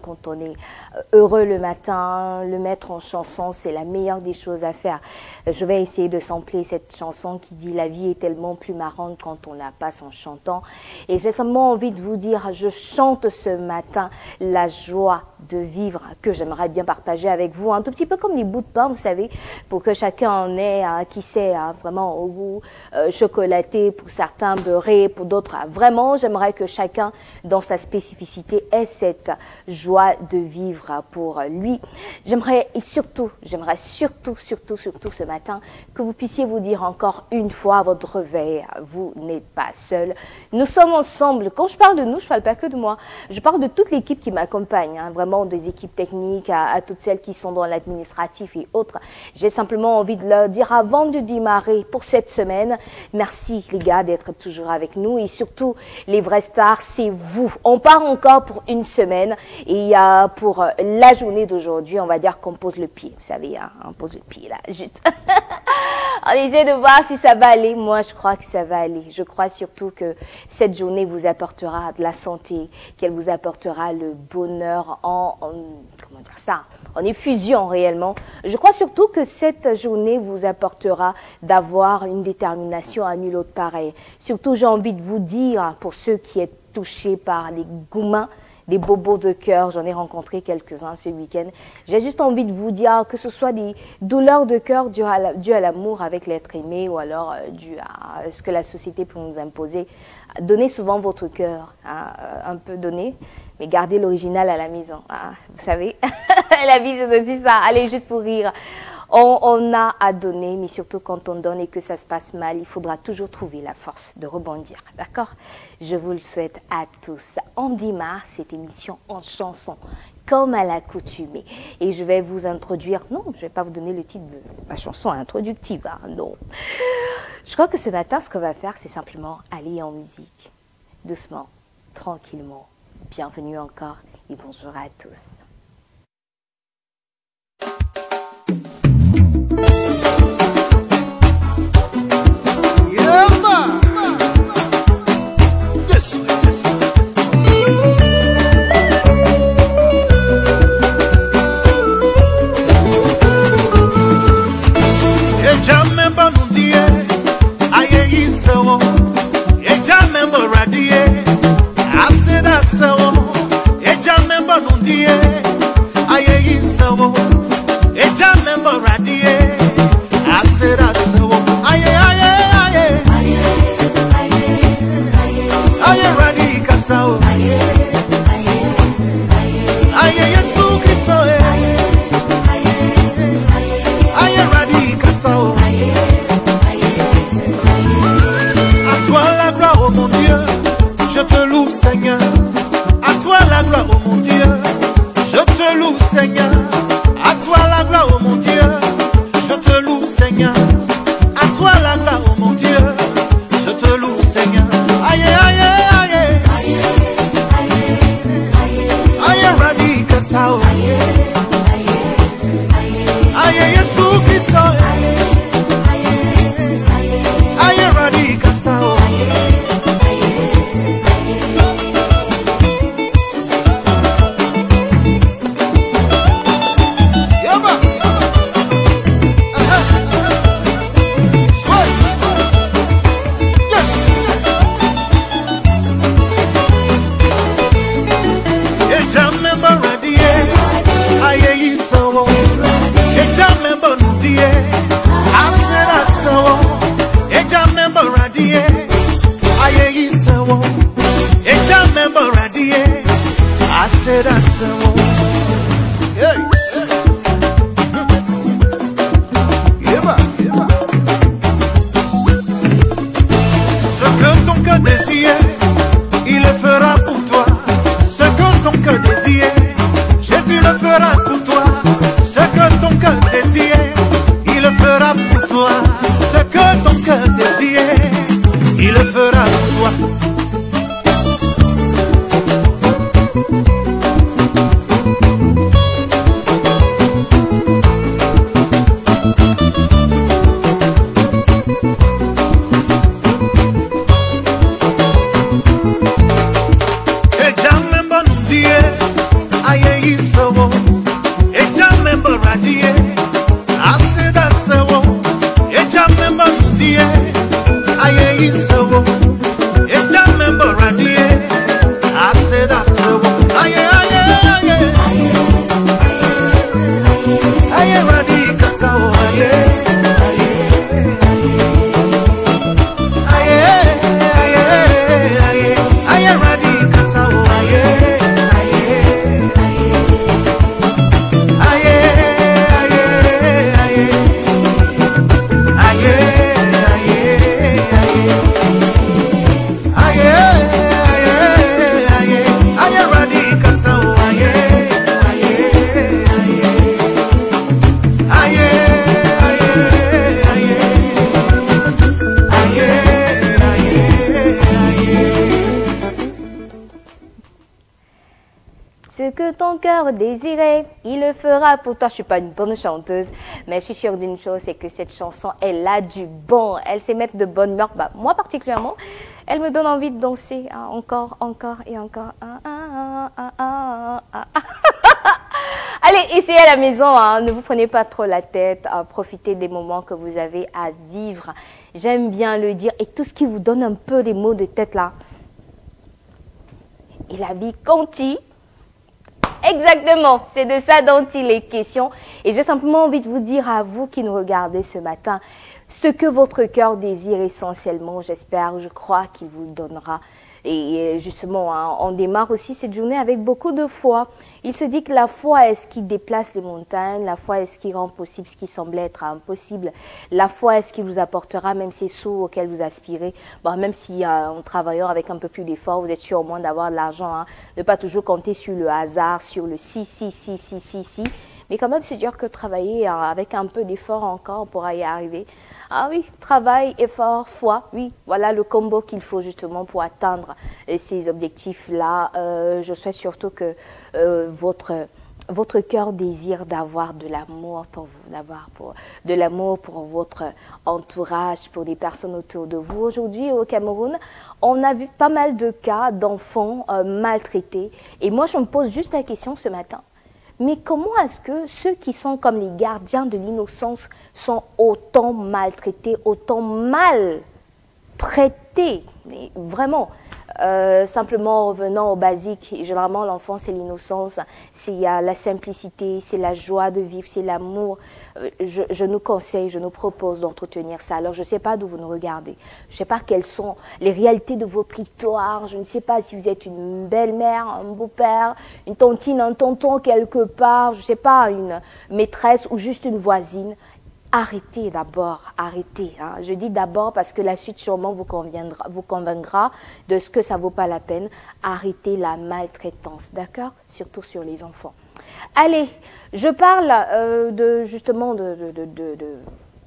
Quand on est heureux le matin, le mettre en chanson, c'est la meilleure des choses à faire. Je vais essayer de sampler cette chanson qui dit « La vie est tellement plus marrante quand on la passe en chantant ». Et j'ai seulement envie de vous dire, je chante ce matin la joie de vivre que j'aimerais bien partager avec vous. Un tout petit peu comme les bouts de pain, vous savez, pour que chacun en ait, qui sait, vraiment au goût chocolaté, pour certains beurré, pour d'autres. Vraiment, j'aimerais que chacun, dans sa spécificité, ait cette joie de vivre pour lui. J'aimerais surtout ce matin que vous puissiez vous dire encore une fois à votre réveil, vous n'êtes pas seul. Nous sommes ensemble. Quand je parle de nous, je ne parle pas que de moi. Je parle de toute l'équipe qui m'accompagne, vraiment des équipes techniques, à toutes celles qui sont dans l'administratif et autres. J'ai simplement envie de leur dire avant de démarrer pour cette semaine, merci les gars d'être toujours avec nous et surtout les vrais stars, c'est vous. On part encore pour une semaine. Et pour la journée d'aujourd'hui, on va dire qu'on pose le pied. Vous savez, on pose le pied là, juste. On essaie de voir si ça va aller. Moi, je crois que ça va aller. Je crois surtout que cette journée vous apportera de la santé, qu'elle vous apportera le bonheur comment dire ça, en effusion réellement. Je crois surtout que cette journée vous apportera d'avoir une détermination à nul autre pareil. Surtout, j'ai envie de vous dire, pour ceux qui sont touchés par les goumins, des bobos de cœur, j'en ai rencontré quelques-uns ce week-end. J'ai juste envie de vous dire que ce soit des douleurs de cœur dues à l'amour avec l'être aimé ou alors dues à ce que la société peut nous imposer. Donnez souvent votre cœur, un peu donné, mais gardez l'original à la maison. Vous savez, la vie c'est aussi ça. Allez, juste pour rire. On a à donner, mais surtout quand on donne et que ça se passe mal, il faudra toujours trouver la force de rebondir. D'accord? Je vous le souhaite à tous. On démarre cette émission en chanson, comme à l'accoutumée. Et je vais vous introduire... Non, je ne vais pas vous donner le titre de ma chanson introductive. Non. Je crois que ce matin, ce qu'on va faire, c'est simplement aller en musique. Doucement, tranquillement. Bienvenue encore et bonjour à tous. ton cœur désiré, il le fera pour toi. Je ne suis pas une bonne chanteuse, mais je suis sûre d'une chose, c'est que cette chanson, elle a du bon. Elle sait mettre de bonne humeur. Bah, moi particulièrement, elle me donne envie de danser. Ah, encore, encore et encore. Allez, essayez à la maison, hein. Ne vous prenez pas trop la tête, profitez des moments que vous avez à vivre. J'aime bien le dire. Et tout ce qui vous donne un peu des maux de tête là. Et la vie continue. Exactement, c'est de ça dont il est question. Et j'ai simplement envie de vous dire à vous qui nous regardez ce matin, ce que votre cœur désire essentiellement, j'espère, je crois qu'il vous donnera. Et justement, hein, on démarre aussi cette journée avec beaucoup de foi. Il se dit que la foi est ce qui déplace les montagnes, la foi est ce qui rend possible ce qui semblait être impossible, la foi est ce qui vous apportera même ces sous auxquels vous aspirez. Bon, même si en travaillant avec un peu plus d'effort, vous êtes sûr au moins d'avoir de l'argent, hein, ne pas toujours compter sur le hasard, sur le si. Mais quand même se dire que travailler avec un peu d'effort encore, on pourra y arriver. Ah oui, travail, effort, foi, oui, voilà le combo qu'il faut justement pour atteindre ces objectifs-là. Je souhaite surtout que votre cœur désire d'avoir de l'amour pour vous, d'avoir de l'amour pour votre entourage, pour des personnes autour de vous. Aujourd'hui, au Cameroun, on a vu pas mal de cas d'enfants maltraités. Et moi, je me pose juste la question ce matin. Mais comment est-ce que ceux qui sont comme les gardiens de l'innocence sont autant maltraités, autant mal traités? Mais vraiment, simplement revenant au basique, généralement l'enfant c'est l'innocence, c'est la simplicité, c'est la joie de vivre, c'est l'amour. Je nous conseille, je nous propose d'entretenir ça. Alors je ne sais pas d'où vous nous regardez, je ne sais pas quelles sont les réalités de votre histoire, je ne sais pas si vous êtes une belle-mère, un beau-père, une tontine, un tonton quelque part, je ne sais pas, une maîtresse ou juste une voisine. Arrêtez d'abord, arrêtez. Hein. Je dis d'abord parce que la suite sûrement vous convaincra de ce que ça ne vaut pas la peine. Arrêtez la maltraitance, d'accord? Surtout sur les enfants. Allez, je parle justement de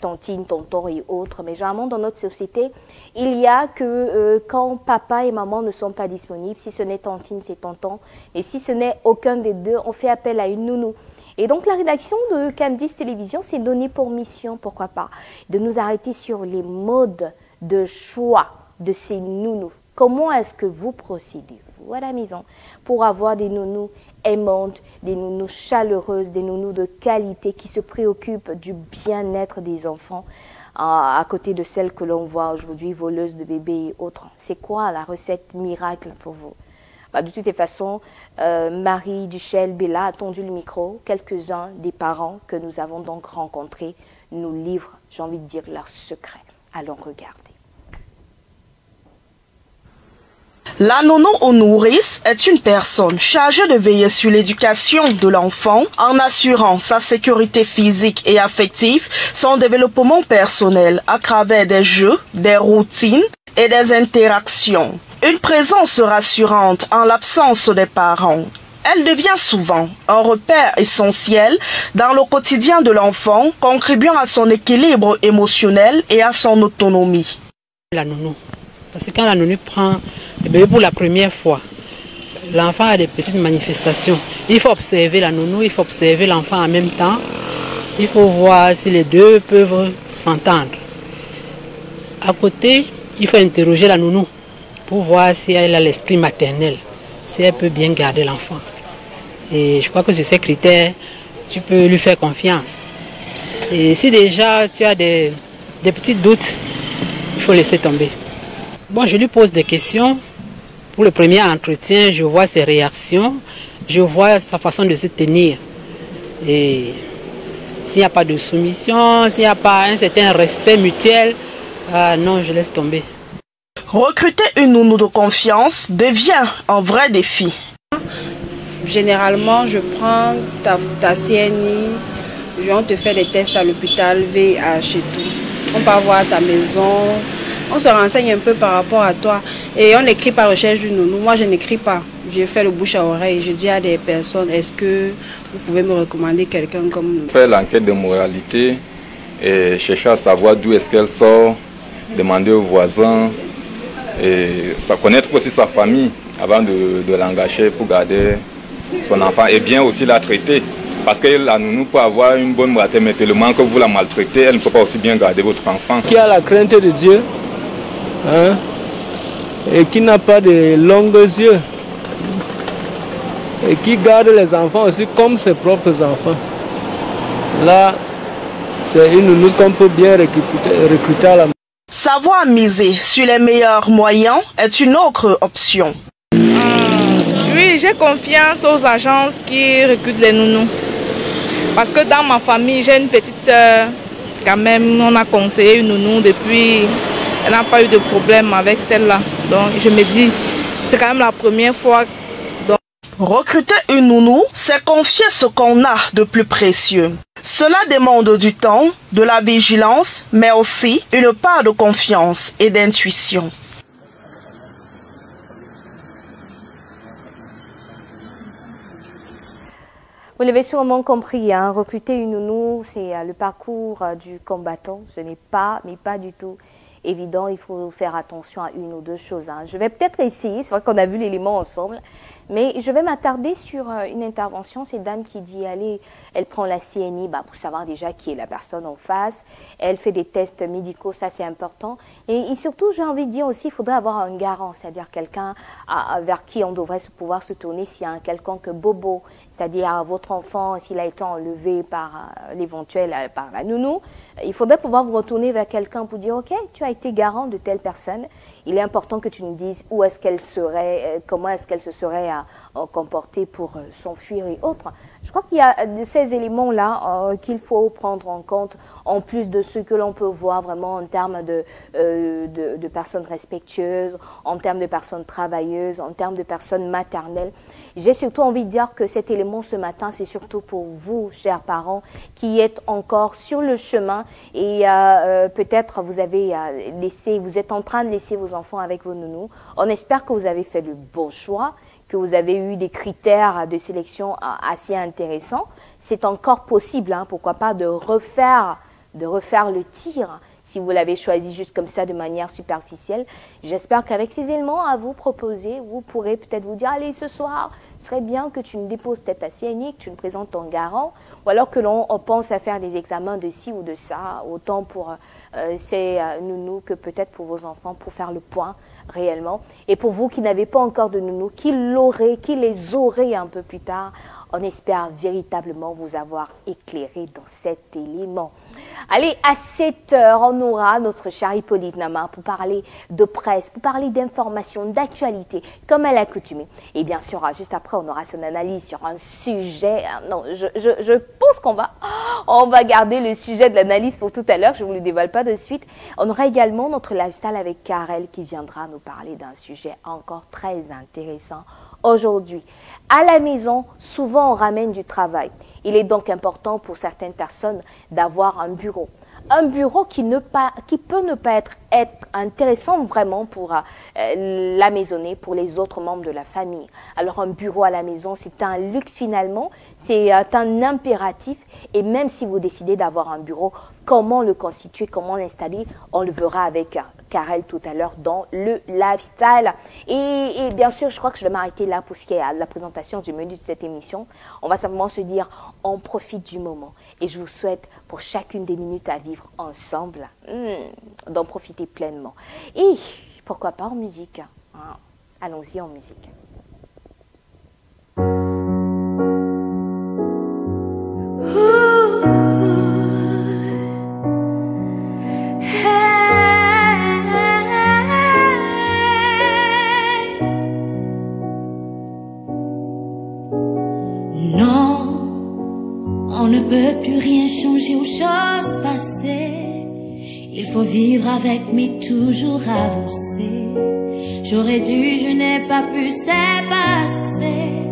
tontine, tonton et autres, mais généralement dans notre société, il y a que quand papa et maman ne sont pas disponibles, si ce n'est tontine, c'est tonton, et si ce n'est aucun des deux, on fait appel à une nounou. Et donc la rédaction de Cam10 Télévision s'est donnée pour mission, pourquoi pas, de nous arrêter sur les modes de choix de ces nounous. Comment est-ce que vous procédez, vous, à la maison, pour avoir des nounous aimantes, des nounous chaleureuses, des nounous de qualité qui se préoccupent du bien-être des enfants, à côté de celles que l'on voit aujourd'hui, voleuses de bébés et autres? C'est quoi la recette miracle pour vous? Bah, de toutes les façons, Marie Duchel Bella a tendu le micro. Quelques-uns des parents que nous avons donc rencontrés nous livrent, j'ai envie de dire, leurs secrets. Allons regarder. La nounou ou nourrice est une personne chargée de veiller sur l'éducation de l'enfant en assurant sa sécurité physique et affective, son développement personnel à travers des jeux, des routines et des interactions. Une présence rassurante en l'absence des parents. Elle devient souvent un repère essentiel dans le quotidien de l'enfant, contribuant à son équilibre émotionnel et à son autonomie. La nounou. Parce que quand la nounou prend le bébé pour la première fois, l'enfant a des petites manifestations. Il faut observer la nounou, il faut observer l'enfant en même temps. Il faut voir si les deux peuvent s'entendre. À côté, il faut interroger la nounou pour voir si elle a l'esprit maternel, si elle peut bien garder l'enfant. Et je crois que sur ces critères, tu peux lui faire confiance. Et si déjà tu as des petits doutes, il faut laisser tomber. Bon, je lui pose des questions. Pour le premier entretien, je vois ses réactions, je vois sa façon de se tenir. Et s'il n'y a pas de soumission, s'il n'y a pas un certain respect mutuel, non, je laisse tomber. Recruter une nounou de confiance devient un vrai défi. Généralement, je prends ta CNI, on te fait des tests à l'hôpital, VIH et tout. On peut voir ta maison, on se renseigne un peu par rapport à toi. Et on écrit par recherche d'une nounou. Moi, je n'écris pas. Je fais le bouche à oreille. Je dis à des personnes, est-ce que vous pouvez me recommander quelqu'un comme nous? Faire l'enquête de moralité et chercher à savoir d'où est-ce qu'elle sort, demander aux voisins, et connaître aussi sa famille avant de l'engager pour garder son enfant et bien aussi la traiter. Parce que la nounou peut avoir une bonne moralité, mais tellement que vous la maltraitez, elle ne peut pas aussi bien garder votre enfant. Qui a la crainte de Dieu, hein, et qui n'a pas de longs yeux, et qui garde les enfants aussi comme ses propres enfants. Là, c'est une nounou qu'on peut bien recruter à la maison. Savoir miser sur les meilleurs moyens est une autre option. Oui, j'ai confiance aux agences qui recrutent les nounous. Parce que dans ma famille, j'ai une petite soeur, quand même, on a conseillé une nounou depuis, elle n'a pas eu de problème avec celle-là. Donc je me dis, c'est quand même la première fois. Recruter une nounou, c'est confier ce qu'on a de plus précieux. Cela demande du temps, de la vigilance, mais aussi une part de confiance et d'intuition. Vous l'avez sûrement compris, hein, recruter une nounou, c'est le parcours du combattant. Ce n'est pas, mais pas du tout évident. Il faut faire attention à une ou deux choses. Hein. Je vais peut-être essayer, c'est vrai qu'on a vu l'élément ensemble, mais je vais m'attarder sur une intervention. Cette dame qui dit, allez, elle prend la CNI pour savoir déjà qui est la personne en face. Elle fait des tests médicaux, ça c'est important. Et surtout, j'ai envie de dire aussi, il faudrait avoir un garant, c'est-à-dire quelqu'un vers qui on devrait pouvoir se tourner s'il y a un quelconque bobo, c'est-à-dire votre enfant, s'il a été enlevé par l'éventuel, par la nounou. Il faudrait pouvoir vous retourner vers quelqu'un pour dire, ok, tu as été garant de telle personne. Il est important que tu nous dises où est-ce qu'elle serait, comment est-ce qu'elle se serait comporter pour s'enfuir et autres. Je crois qu'il y a de ces éléments-là qu'il faut prendre en compte, en plus de ce que l'on peut voir vraiment en termes de personnes respectueuses, en termes de personnes travailleuses, en termes de personnes maternelles. J'ai surtout envie de dire que cet élément ce matin, c'est surtout pour vous, chers parents, qui êtes encore sur le chemin et peut-être vous avez vous êtes en train de laisser vos enfants avec vos nounous. On espère que vous avez fait le bon choix, que vous avez eu des critères de sélection assez intéressants. C'est encore possible, hein, pourquoi pas, de refaire le tir si vous l'avez choisi juste comme ça de manière superficielle. J'espère qu'avec ces éléments à vous proposer, vous pourrez peut-être vous dire, allez, ce soir, ce serait bien que tu ne déposes peut-être ta CNI, que tu ne présentes ton garant, ou alors que l'on pense à faire des examens de ci ou de ça, autant pour ces nounous que peut-être pour vos enfants, pour faire le point réellement. Et pour vous qui n'avez pas encore de nounous, qui les auraient un peu plus tard, on espère véritablement vous avoir éclairé dans cet élément. Allez, à 7 h, on aura notre chère Hippolyte Nama pour parler de presse, pour parler d'informations, d'actualité, comme à l'accoutumée. Et bien sûr, juste après, on aura son analyse sur un sujet. Non, je pense qu'on va garder le sujet de l'analyse pour tout à l'heure. Je ne vous le dévoile pas de suite. On aura également notre lifestyle avec Karel qui viendra nous parler d'un sujet encore très intéressant. Aujourd'hui, à la maison, souvent on ramène du travail. Il est donc important pour certaines personnes d'avoir un bureau. Un bureau qui peut ne pas être intéressant vraiment pour la maisonnée, pour les autres membres de la famille. Alors un bureau à la maison, c'est un luxe finalement, c'est un impératif. Et même si vous décidez d'avoir un bureau, comment le constituer, comment l'installer, on le verra avec Karel tout à l'heure dans le lifestyle. Et bien sûr, je crois que je vais m'arrêter là pour ce qui est la présentation du menu de cette émission. On va simplement se dire, on profite du moment. Et je vous souhaite pour chacune des minutes à vivre ensemble, d'en profiter pleinement. Et pourquoi pas en musique, hein. Allons-y en musique. On ne peut plus rien changer aux choses passées. Il faut vivre avec, mais toujours avancer. J'aurais dû, je n'ai pas pu, c'est passé.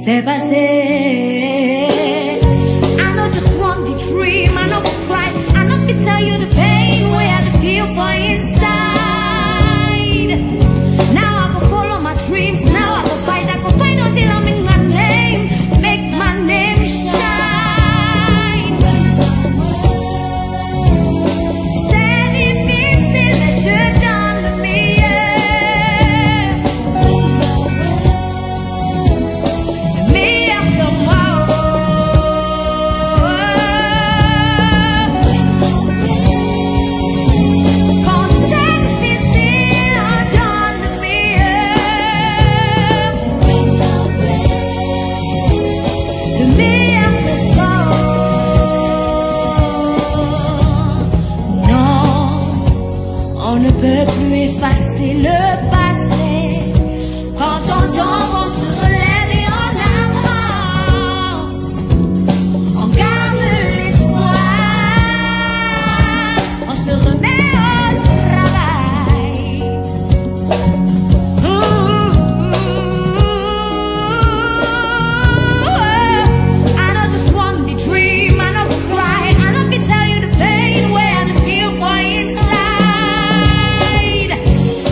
C'est passé. I know just one big dream, I know we'll cry, I know we tell you the pain, we have to feel for inside. Now I can follow my dreams, now I can fight, I can fight until I'm in my name, make my name shine. Me meilleur que ça. Non, on ne peut plus effacer le passé. Quand on tombe, on se relève et on avance. On garde l'espoir. On se remet au travail. I know just one the dream, I know the cry, I know can tell you the pain where I feel for inside.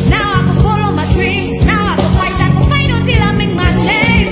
Now I can follow my dreams, now I can fight until I make my name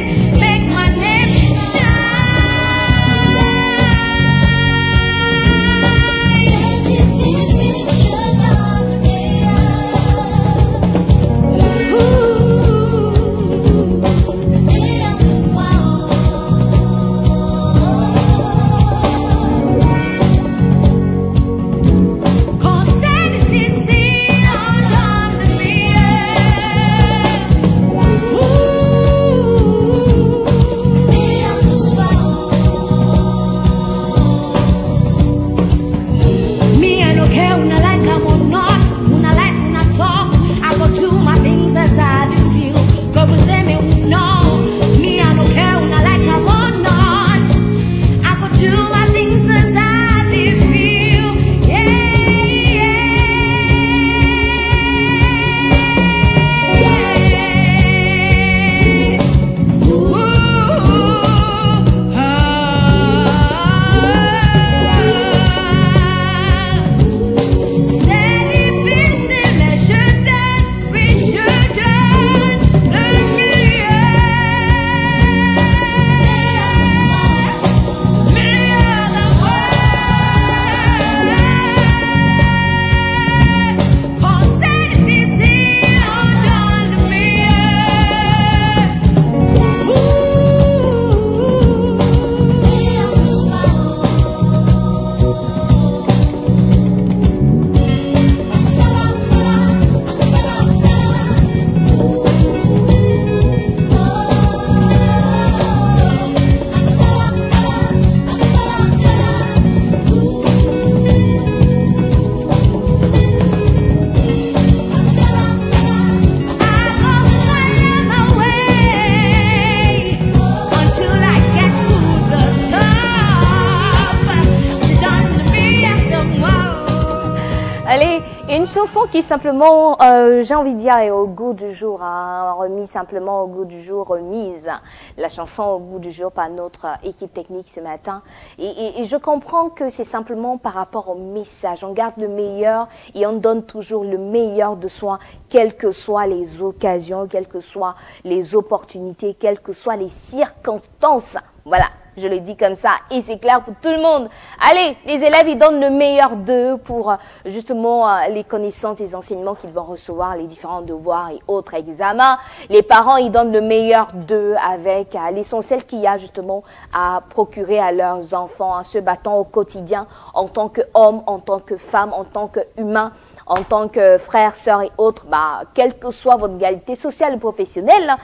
Allez, une chanson qui simplement, j'ai envie de dire, est au goût du jour, hein, remise simplement au goût du jour, remise la chanson au goût du jour par notre équipe technique ce matin. Et je comprends que c'est simplement par rapport au message. On garde le meilleur et on donne toujours le meilleur de soi, quelles que soient les occasions, quelles que soient les opportunités, quelles que soient les circonstances. Voilà. Je le dis comme ça et c'est clair pour tout le monde. Allez, les élèves, ils donnent le meilleur d'eux pour justement les connaissances, les enseignements qu'ils vont recevoir, les différents devoirs et autres examens. Les parents, ils donnent le meilleur d'eux avec l'essentiel qu'il y a justement à procurer à leurs enfants en se battant au quotidien en tant qu'homme, en tant que femme, en tant qu'humain, en tant que frères, sœurs et autres. Quelle que soit votre égalité sociale ou professionnelle,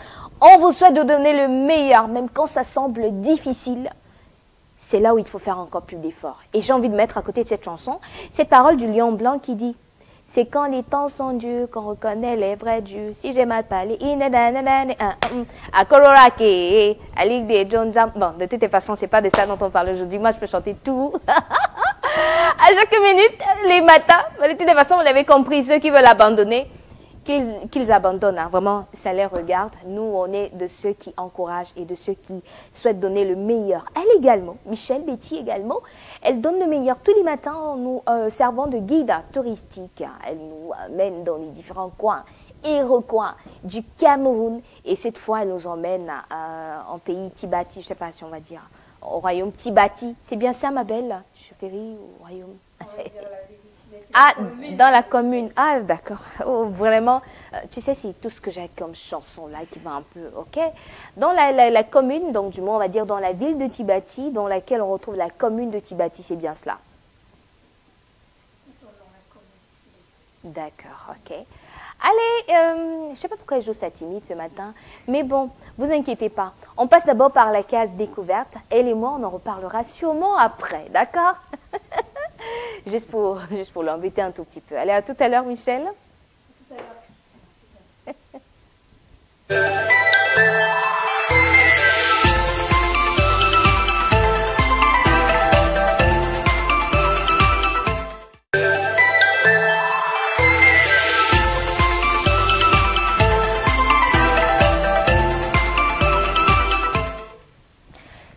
on vous souhaite de donner le meilleur, même quand ça semble difficile. C'est là où il faut faire encore plus d'efforts. Et j'ai envie de mettre à côté de cette chanson cette parole du Lion Blanc qui dit « C'est quand les temps sont durs qu'on reconnaît les vrais dieux. Si j'ai mal parlé, bon, de toutes les façons, c'est pas de ça dont on parle aujourd'hui. Moi, je peux chanter tout. À chaque minute, les matins, de toutes les façons, vous l'avez compris, ceux qui veulent abandonner, qu'ils abandonnent, hein. Vraiment, ça les regarde. Nous, on est de ceux qui encouragent et de ceux qui souhaitent donner le meilleur. Elle également, Michel Betty également, elle donne le meilleur tous les matins en nous servant de guide touristique. Elle nous mène dans les différents coins et recoins du Cameroun. Et cette fois, elle nous emmène en pays Tibati, je ne sais pas si on va dire, au royaume Tibati. C'est bien ça, ma belle chérie, au royaume. Ah, dans la commune. Ah, d'accord. Oh, vraiment, tu sais, c'est tout ce que j'ai comme chanson là qui va un peu, ok. Dans la commune, donc du moins, on va dire dans la ville de Tibati, dans laquelle on retrouve la commune de Tibati, c'est bien cela. D'accord, ok. Allez, je ne sais pas pourquoi je joue ça timide ce matin, mais bon, vous inquiétez pas. On passe d'abord par la case découverte. Elle et moi, on en reparlera sûrement après, d'accord? juste pour l'embêter un tout petit peu. Allez, à tout à l'heure, Michel. À tout à l'heure.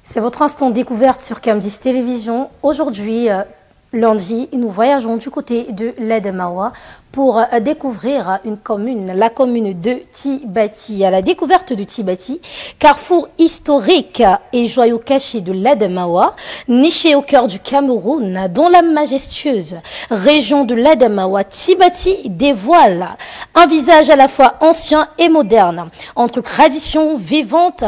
C'est votre instant découverte sur Camdis Télévision. Aujourd'hui, lundi, nous voyageons du côté de l'Adamawa pour découvrir une commune, la commune de Tibati. À la découverte de Tibati, carrefour historique et joyau caché de l'Adamawa, niché au cœur du Cameroun, dans la majestueuse région de l'Adamawa, Tibati dévoile un visage à la fois ancien et moderne, entre tradition vivante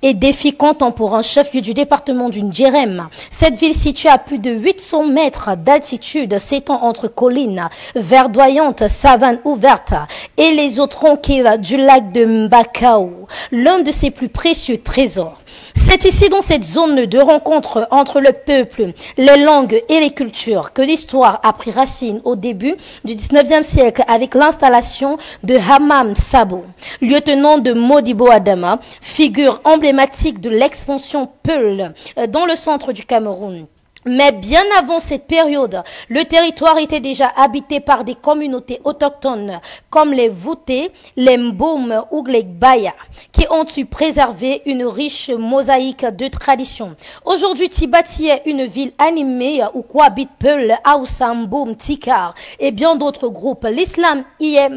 et défis contemporains, chef-lieu du département du Ndjérém. Cette ville située à plus de 800 mètres d'altitude s'étend entre collines verdoyantes, savanes ouvertes et les eaux tranquilles du lac de Mbakao, l'un de ses plus précieux trésors. C'est ici, dans cette zone de rencontre entre le peuple, les langues et les cultures, que l'histoire a pris racine au début du 19e siècle avec l'installation de Hammam Sabo, lieutenant de Modibo Adama, figure emblématique de l'expansion Peul dans le centre du Cameroun. Mais bien avant cette période, le territoire était déjà habité par des communautés autochtones comme les Voutés, les Mboum ou les Baya, qui ont su préserver une riche mosaïque de traditions. Aujourd'hui, Tibati est une ville animée où cohabitent Peul, Aoussa, Mboum, Tikar et bien d'autres groupes. L'islam y est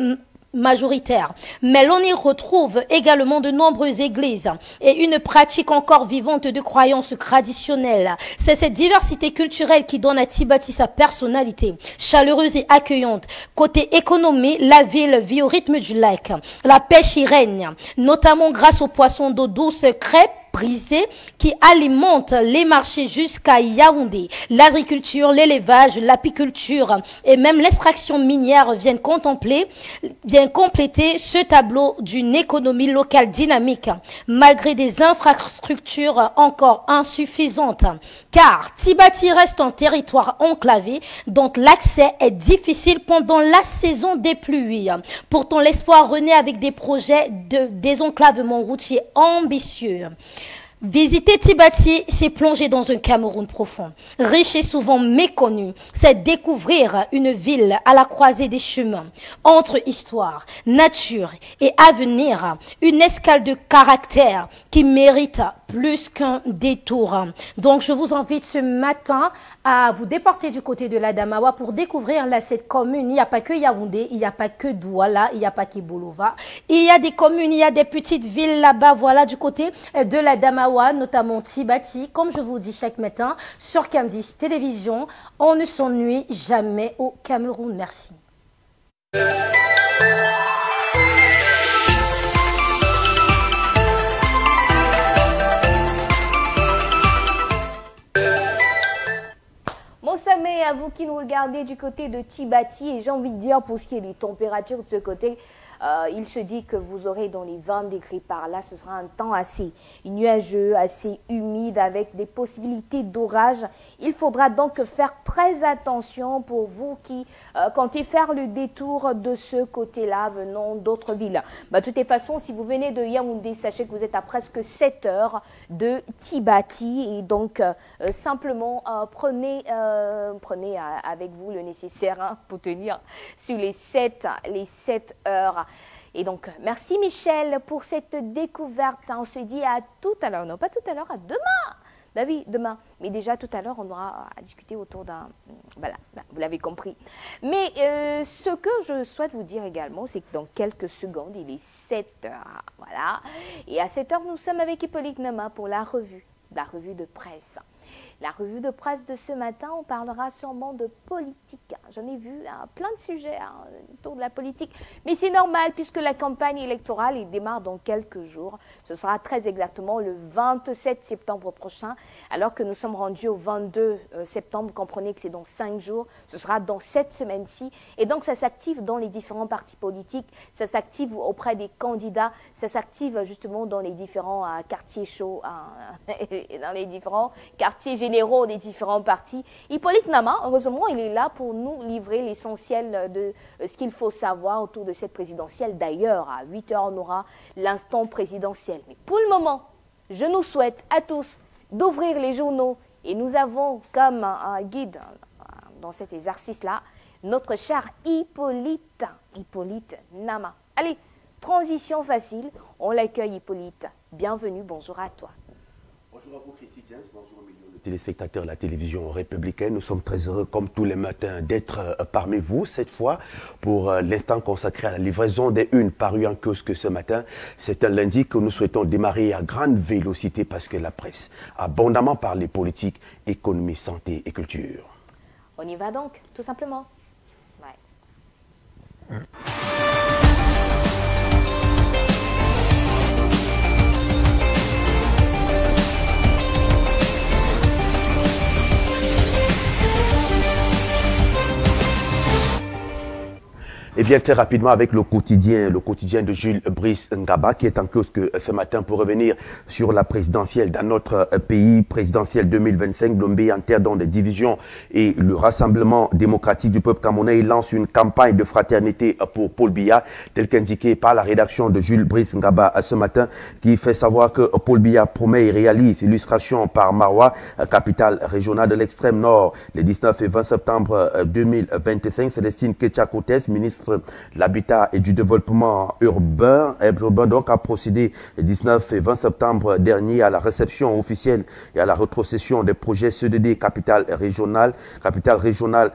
majoritaire, mais l'on y retrouve également de nombreuses églises et une pratique encore vivante de croyances traditionnelles. C'est cette diversité culturelle qui donne à Tibati sa personnalité, chaleureuse et accueillante. Côté économie, la ville vit au rythme du lac. La pêche y règne, notamment grâce aux poissons d'eau douce, crêpes, brisés qui alimentent les marchés jusqu'à Yaoundé. L'agriculture, l'élevage, l'apiculture et même l'extraction minière viennent compléter ce tableau d'une économie locale dynamique, malgré des infrastructures encore insuffisantes. Car Tibati reste un territoire enclavé dont l'accès est difficile pendant la saison des pluies. Pourtant, l'espoir renaît avec des projets de désenclavement routier ambitieux. Visiter Tibati, c'est plonger dans un Cameroun profond, riche et souvent méconnu. C'est découvrir une ville à la croisée des chemins, entre histoire, nature et avenir. Une escale de caractère qui mérite plus qu'un détour. Donc, je vous invite ce matin à vous déporter du côté de l'Adamawa pour découvrir là, cette commune. Il n'y a pas que Yaoundé, il n'y a pas que Douala, il n'y a pas que Bolova. Il y a des communes, il y a des petites villes là-bas, voilà, du côté de l'Adamawa, notamment Tibati. Comme je vous dis chaque matin, sur Camdis Télévision, on ne s'ennuie jamais au Cameroun. Merci. Mossamé, à vous qui nous regardez du côté de Tibati, et j'ai envie de dire pour ce qui est des températures de ce côté, il se dit que vous aurez dans les 20 degrés par là. Ce sera un temps assez nuageux, assez humide avec des possibilités d'orage. Il faudra donc faire très attention pour vous qui comptez faire le détour de ce côté-là venant d'autres villes. De toutes les façons, si vous venez de Yaoundé, sachez que vous êtes à presque 7 heures de Tibati et donc simplement prenez avec vous le nécessaire pour tenir sur les 7 heures. Et donc, merci Michel pour cette découverte. On se dit à tout à l'heure. Non, pas tout à l'heure, à demain. Bah oui, demain. Mais déjà, tout à l'heure, on aura à discuter autour d'un... Voilà, vous l'avez compris. Mais ce que je souhaite vous dire également, c'est que dans quelques secondes, il est 7 heures. Voilà. Et à 7 heures, nous sommes avec Hippolyte Nama pour la revue de presse. La revue de presse de ce matin, on parlera sûrement de politique. J'en ai vu plein de sujets autour de la politique. Mais c'est normal puisque la campagne électorale démarre dans quelques jours. Ce sera très exactement le 27 septembre prochain. Alors que nous sommes rendus au 22 septembre, vous comprenez que c'est dans 5 jours. Ce sera dans cette semaine-ci. Et donc ça s'active dans les différents partis politiques. Ça s'active auprès des candidats. Ça s'active justement dans les différents quartiers chauds, dans les différents quartiers généraux des différents partis. Hippolyte Nama, heureusement, il est là pour nous livrer l'essentiel de ce qu'il faut savoir autour de cette présidentielle. D'ailleurs, à 8 h, on aura l'instant présidentiel. Mais pour le moment, je nous souhaite à tous d'ouvrir les journaux et nous avons comme un guide dans cet exercice-là notre cher Hippolyte Nama. Allez, transition facile, on l'accueille Hippolyte. Bienvenue, bonjour à toi. Bonjour à vous, Chrissy James. Bonjour aux millions de téléspectateurs de la télévision républicaine. Nous sommes très heureux, comme tous les matins, d'être parmi vous, cette fois, pour l'instant consacré à la livraison des unes parues en kiosque ce matin. C'est un lundi que nous souhaitons démarrer à grande vélocité parce que la presse a abondamment parlé politique, économie, santé et culture. On y va donc, tout simplement. Ouais. Et bien très rapidement avec le quotidien de Jules Brice Ngaba qui est en kiosque ce matin pour revenir sur la présidentielle dans notre pays, présidentielle 2025. Blombe enterre dans des divisions et le Rassemblement démocratique du peuple camerounais lance une campagne de fraternité pour Paul Biya, tel qu'indiqué par la rédaction de Jules Brice Ngaba ce matin, qui fait savoir que Paul Biya promet et réalise illustration par Maroua, capitale régionale de l'extrême nord, les 19 et 20 septembre 2025. Célestine Ketchakotes, ministre de l'Habitat et du Développement urbain, donc a procédé le 19 et 20 septembre dernier à la réception officielle et à la rétrocession des projets CEDD capitale régionale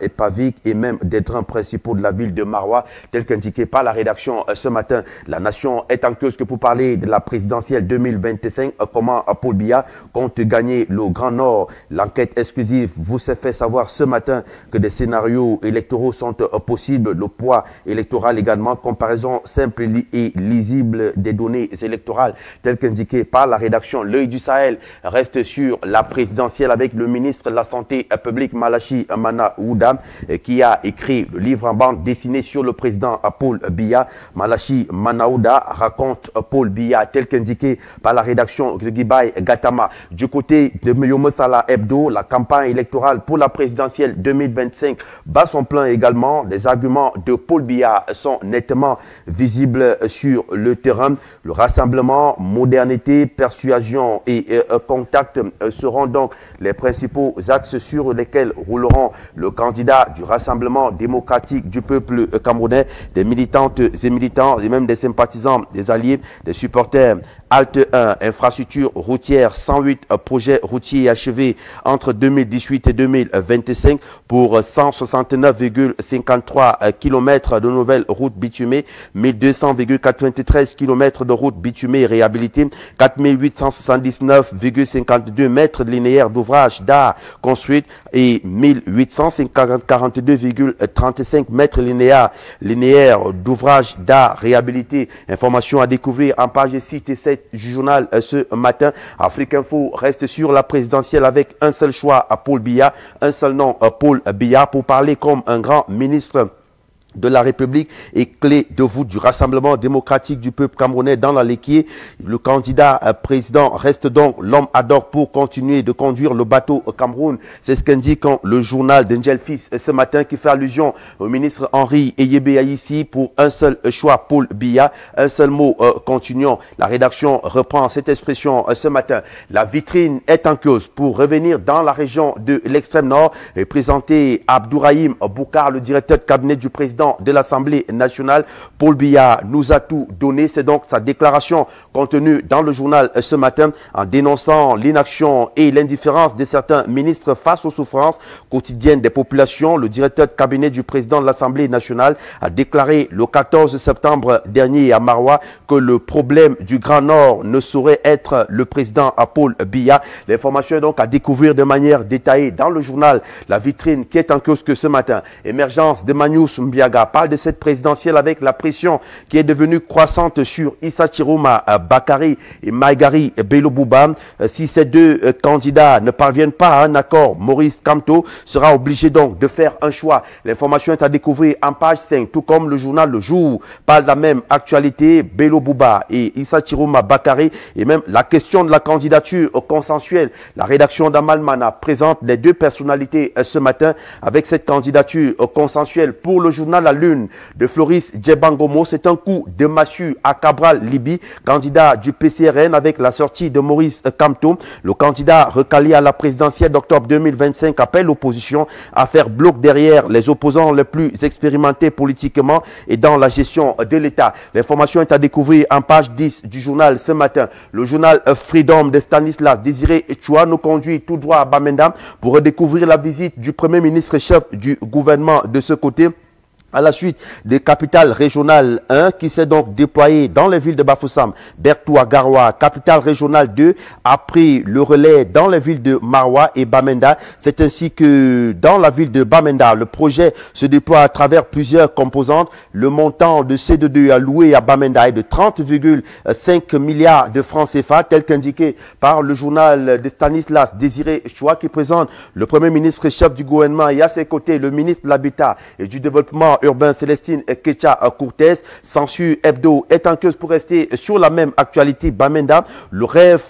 et PAVIC et même des trains principaux de la ville de Maroua, tel qu'indiqué par la rédaction ce matin. La nation est en kiosque pour parler de la présidentielle 2025, comment Paul Biya compte gagner le Grand Nord. L'enquête exclusive vous a fait savoir ce matin que des scénarios électoraux sont possibles, le poids électoral également, comparaison simple et lisible des données électorales telles qu'indiquées par la rédaction. L'œil du Sahel reste sur la présidentielle avec le ministre de la Santé publique Malachi Manaouda qui a écrit le livre en bande dessiné sur le président Paul Biya. Malachi Manaouda raconte Paul Biya tel qu'indiqué par la rédaction de Gibai Gatama. Du côté de Myomo Salah Hebdo, la campagne électorale pour la présidentielle 2025 bat son plein également. Des arguments de Paul Biya sont nettement visibles sur le terrain. Le rassemblement, modernité, persuasion et contact seront donc les principaux axes sur lesquels rouleront le candidat du Rassemblement démocratique du peuple camerounais. Des militantes et militants et même des sympathisants, des alliés, des supporters. Halte 1, infrastructure routière, 108 projets routiers achevés entre 2018 et 2025 pour 169,53 km de nouvelles routes bitumées, 1200,93 km de routes bitumées réhabilitées, 4879,52 mètres linéaires d'ouvrages d'art construites et 1842,35 mètres linéaires d'ouvrages d'art réhabilités. Information à découvrir en page 6 et 7 du journal ce matin. Afrique Info reste sur la présidentielle avec un seul choix à Paul Biya, un seul nom Paul Biya pour parler comme un grand ministre de la République et clé de voûte du Rassemblement démocratique du peuple camerounais dans la Léquier. Le candidat président reste donc l'homme ad hoc pour continuer de conduire le bateau au Cameroun. C'est ce qu'indique le journal d'Angel Fils ce matin qui fait allusion au ministre Henri Eyebe Aïssi pour un seul choix, Paul Biya, un seul mot, continuons. La rédaction reprend cette expression ce matin. La vitrine est en cause pour revenir dans la région de l'extrême nord et présenter Abdourahim Boukar, le directeur de cabinet du président président de l'Assemblée nationale, Paul Biya, nous a tout donné. C'est donc sa déclaration contenue dans le journal ce matin en dénonçant l'inaction et l'indifférence de certains ministres face aux souffrances quotidiennes des populations. Le directeur de cabinet du président de l'Assemblée nationale a déclaré le 14 septembre dernier à Maroua que le problème du Grand Nord ne saurait être le président Paul Biya. L'information est donc à découvrir de manière détaillée dans le journal La Vitrine qui est en kiosque ce matin. Émergence de Manius Mbiaga parle de cette présidentielle avec la pression qui est devenue croissante sur Issa Chiroma Bakari et Maïgari Bello Bouba. Si ces deux candidats ne parviennent pas à un accord, Maurice Kamto sera obligé donc de faire un choix. L'information est à découvrir en page 5, tout comme le journal Le Jour parle de la même actualité, Bello Bouba et Issa Chiroma Bakari, et même la question de la candidature consensuelle. La rédaction d'Amalmana présente les deux personnalités ce matin avec cette candidature consensuelle. Pour le journal La Lune de Floris Djebangomo, c'est un coup de massue à Cabral Libi, candidat du PCRN, avec la sortie de Maurice Kamto. Le candidat recalé à la présidentielle d'octobre 2025 appelle l'opposition à faire bloc derrière les opposants les plus expérimentés politiquement et dans la gestion de l'État. L'information est à découvrir en page 10 du journal ce matin. Le journal Freedom de Stanislas Désiré Chua nous conduit tout droit à Bamenda pour redécouvrir la visite du Premier ministre chef du gouvernement de ce côté, à la suite des capitales régionales 1 qui s'est donc déployé dans les villes de Bafoussam, Bertoua, Garoua. Capitale régionale 2 a pris le relais dans les villes de Maroua et Bamenda. C'est ainsi que dans la ville de Bamenda, le projet se déploie à travers plusieurs composantes. Le montant de C2 alloué à Bamenda est de 30,5 milliards de francs CFA, tel qu'indiqué par le journal de Stanislas Désiré Chua qui présente le Premier ministre chef du gouvernement et à ses côtés le ministre de l'Habitat et du Développement urbain Célestine Kecha Courtès. Censure Hebdo est en queue pour rester sur la même actualité. Bamenda, le rêve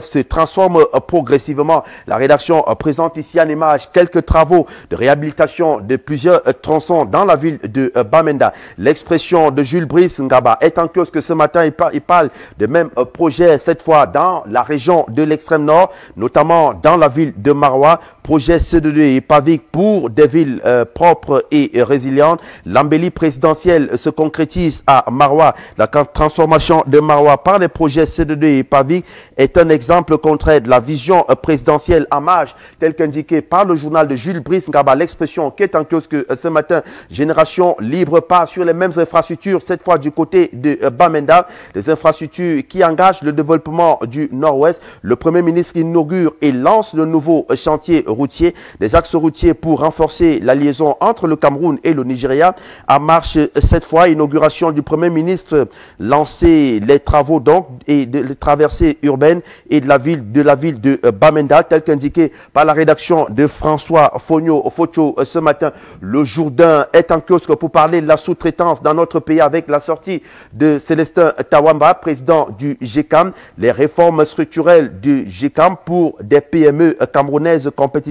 se transforme progressivement. La rédaction présente ici en image quelques travaux de réhabilitation de plusieurs tronçons dans la ville de Bamenda. L'expression de Jules Brice Ngaba est en kiosque ce matin. Il parle de même projet, cette fois dans la région de l'extrême nord, notamment dans la ville de Maroua. Projet C2 et PAVIC pour des villes propres et résilientes. L'embellie présidentielle se concrétise à Maroua. La transformation de Maroua par les projets C2 et PAVIC est un exemple concret de la vision présidentielle en marche, tel qu'indiqué par le journal de Jules Brice Ngaba. L'expression qui est en kiosque ce matin, génération libre part sur les mêmes infrastructures, cette fois du côté de Bamenda, des infrastructures qui engagent le développement du Nord-Ouest. Le Premier ministre inaugure et lance le nouveau chantier routier, des axes routiers pour renforcer la liaison entre le Cameroun et le Nigeria. À marche cette fois, inauguration du Premier ministre, lancer les travaux donc et de les traversées urbaines et de la ville de Bamenda, tel qu'indiqué par la rédaction de François Focho ce matin. Le Jourdain est en kiosque pour parler de la sous-traitance dans notre pays avec la sortie de Célestin Tawamba, président du GECAM. Les réformes structurelles du GECAM pour des PME camerounaises compétitives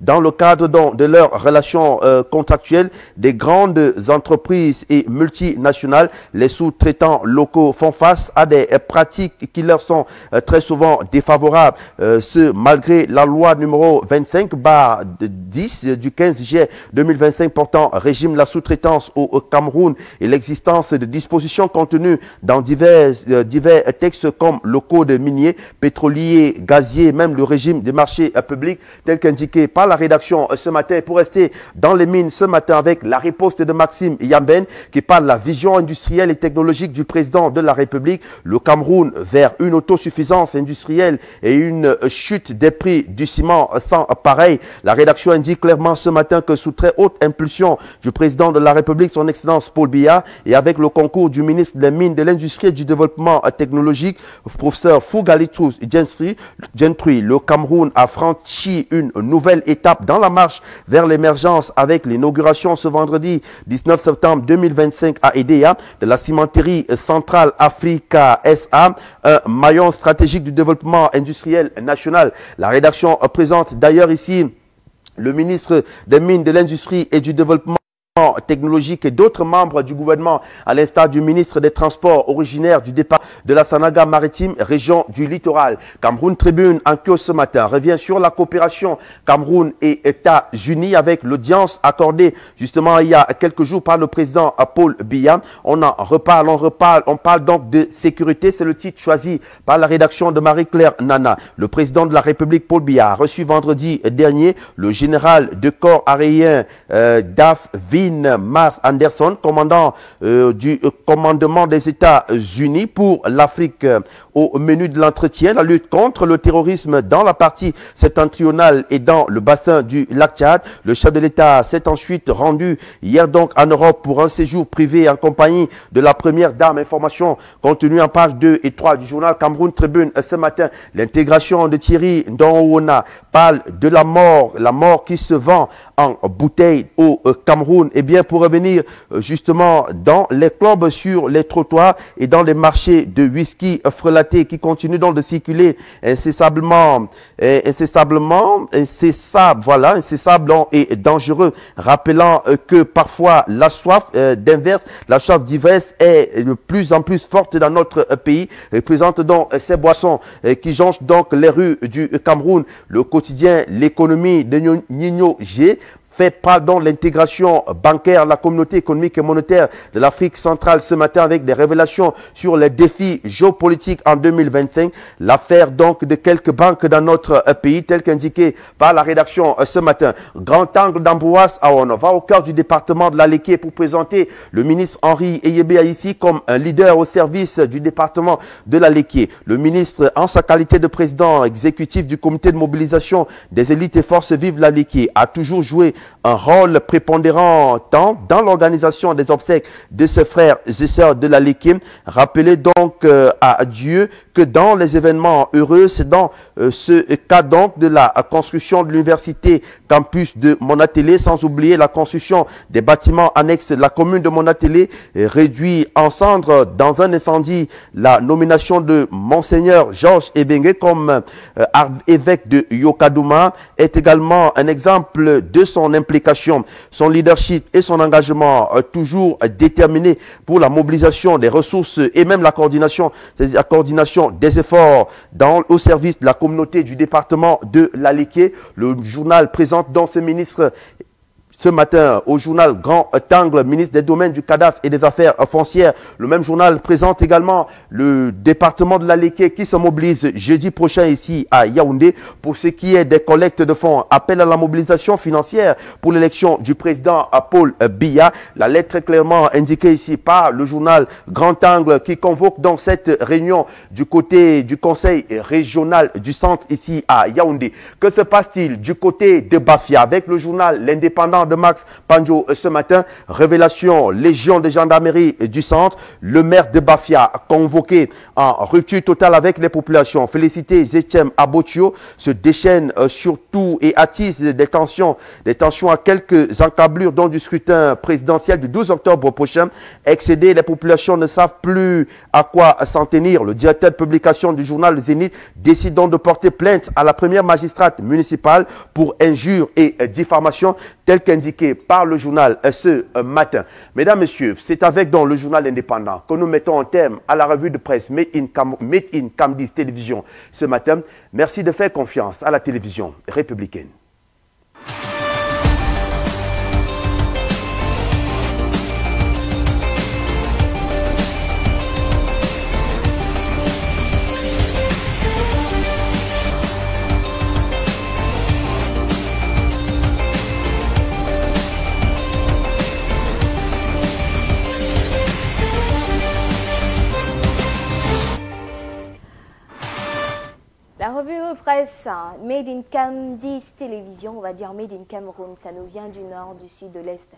dans le cadre de leurs relations contractuelles des grandes entreprises et multinationales. Les sous-traitants locaux font face à des pratiques qui leur sont très souvent défavorables. Ce malgré la loi numéro 25/10 du 15 juillet 2025 portant régime de la sous-traitance au Cameroun et l'existence de dispositions contenues dans divers textes comme le code minier, pétrolier, gazier, même le régime des marchés publics, tel qu'indiqué par la rédaction ce matin. Pour rester dans les mines ce matin avec la riposte de Maxime Yamben qui parle de la vision industrielle et technologique du président de la République. Le Cameroun vers une autosuffisance industrielle et une chute des prix du ciment sans pareil. La rédaction indique clairement ce matin que sous très haute impulsion du président de la République, son Excellence Paul Biya, et avec le concours du ministre des Mines, de l'Industrie et du Développement technologique, professeur Fougalitrus Gentry, le Cameroun a franchi une nouvelle étape dans la marche vers l'émergence avec l'inauguration ce vendredi 19 septembre 2025 à Edea de la cimenterie Centrale Africa SA, un maillon stratégique du développement industriel national. La rédaction présente d'ailleurs ici le ministre des Mines, de l'Industrie et du Développement technologique et d'autres membres du gouvernement, à l'instar du ministre des Transports originaire du départ de la Sanaga maritime, région du littoral. Cameroun Tribune en kiosque ce matin revient sur la coopération Cameroun et États-Unis avec l'audience accordée justement il y a quelques jours par le président Paul Biya. On en reparle, on parle donc de sécurité. C'est le titre choisi par la rédaction de Marie-Claire Nana. Le président de la République Paul Biya a reçu vendredi dernier le général de corps aérien DAF Mars Anderson, commandant du commandement des États-Unis pour l'Afrique. Au menu de l'entretien, la lutte contre le terrorisme dans la partie septentrionale et dans le bassin du lac Tchad. Le chef de l'État s'est ensuite rendu hier donc en Europe pour un séjour privé en compagnie de la première dame. Information contenue en page 2 et 3 du journal Cameroun Tribune ce matin. L'intégration de Thierry Ndongouna parle de la mort qui se vend en bouteille au Cameroun. Et bien pour revenir justement dans les clubs, sur les trottoirs et dans les marchés de whisky frelaté qui continuent donc de circuler incessablement et dangereux, rappelant que parfois la soif d'ivresse est de plus en plus forte dans notre pays, représente donc ces boissons qui jonchent donc les rues du Cameroun. Le quotidien L'économie de Nino G fait part donc l'intégration bancaire, la communauté économique et monétaire de l'Afrique centrale ce matin avec des révélations sur les défis géopolitiques en 2025. L'affaire donc de quelques banques dans notre pays, tel qu'indiqué par la rédaction ce matin. Grand angle d'Ambroise Aon va au cœur du département de l'Aleke pour présenter le ministre Henri Eyebe ici comme un leader au service du département de l'Aleke. Le ministre, en sa qualité de président exécutif du comité de mobilisation des élites et forces vives de l'Aleke, a toujours joué un rôle prépondérant tant dans l'organisation des obsèques de ses frères et sœurs de l'Aleke. Rappelez donc à Dieu que dans les événements heureux, c'est dans ce cas donc de la construction de l'université campus de Monatélé, sans oublier la construction des bâtiments annexes de la commune de Monatélé, réduit en cendres dans un incendie. La nomination de Monseigneur Georges Ebengue comme évêque de Yokadouma est également un exemple de son implication, son leadership et son engagement toujours déterminé pour la mobilisation des ressources et même la coordination des efforts au service de la communauté du département de l'Aleke. Le journal présente donc ce ministre ce matin au journal Grand Angle, ministre des Domaines, du Cadastre et des Affaires foncières. Le même journal présente également le département de l'Aleke qui se mobilise jeudi prochain ici à Yaoundé pour ce qui est des collectes de fonds. Appel à la mobilisation financière pour l'élection du président Paul Biya. La lettre est clairement indiquée ici par le journal Grand Angle qui convoque donc cette réunion du côté du conseil régional du centre ici à Yaoundé. Que se passe-t-il du côté de Bafia avec le journal L'Indépendant de Max Panjo ce matin? Révélation, légion de gendarmerie du centre. Le maire de Bafia convoqué en rupture totale avec les populations. Félicité Zetchem Abotio se déchaîne surtout et attise des tensions à quelques encablures donc du scrutin présidentiel du 12 octobre prochain. Excédé, les populations ne savent plus à quoi s'en tenir. Le directeur de publication du journal Zénith décide donc de porter plainte à la première magistrate municipale pour injure et diffamation, tel qu'indiqué par le journal ce matin. Mesdames, Messieurs, c'est avec donc le journal indépendant que nous mettons un terme à la revue de presse Made in Camdis Télévision ce matin. Merci de faire confiance à la télévision républicaine. La revue de presse Made in Camdis Télévision, on va dire Made in Cameroun, ça nous vient du nord, du sud, de l'est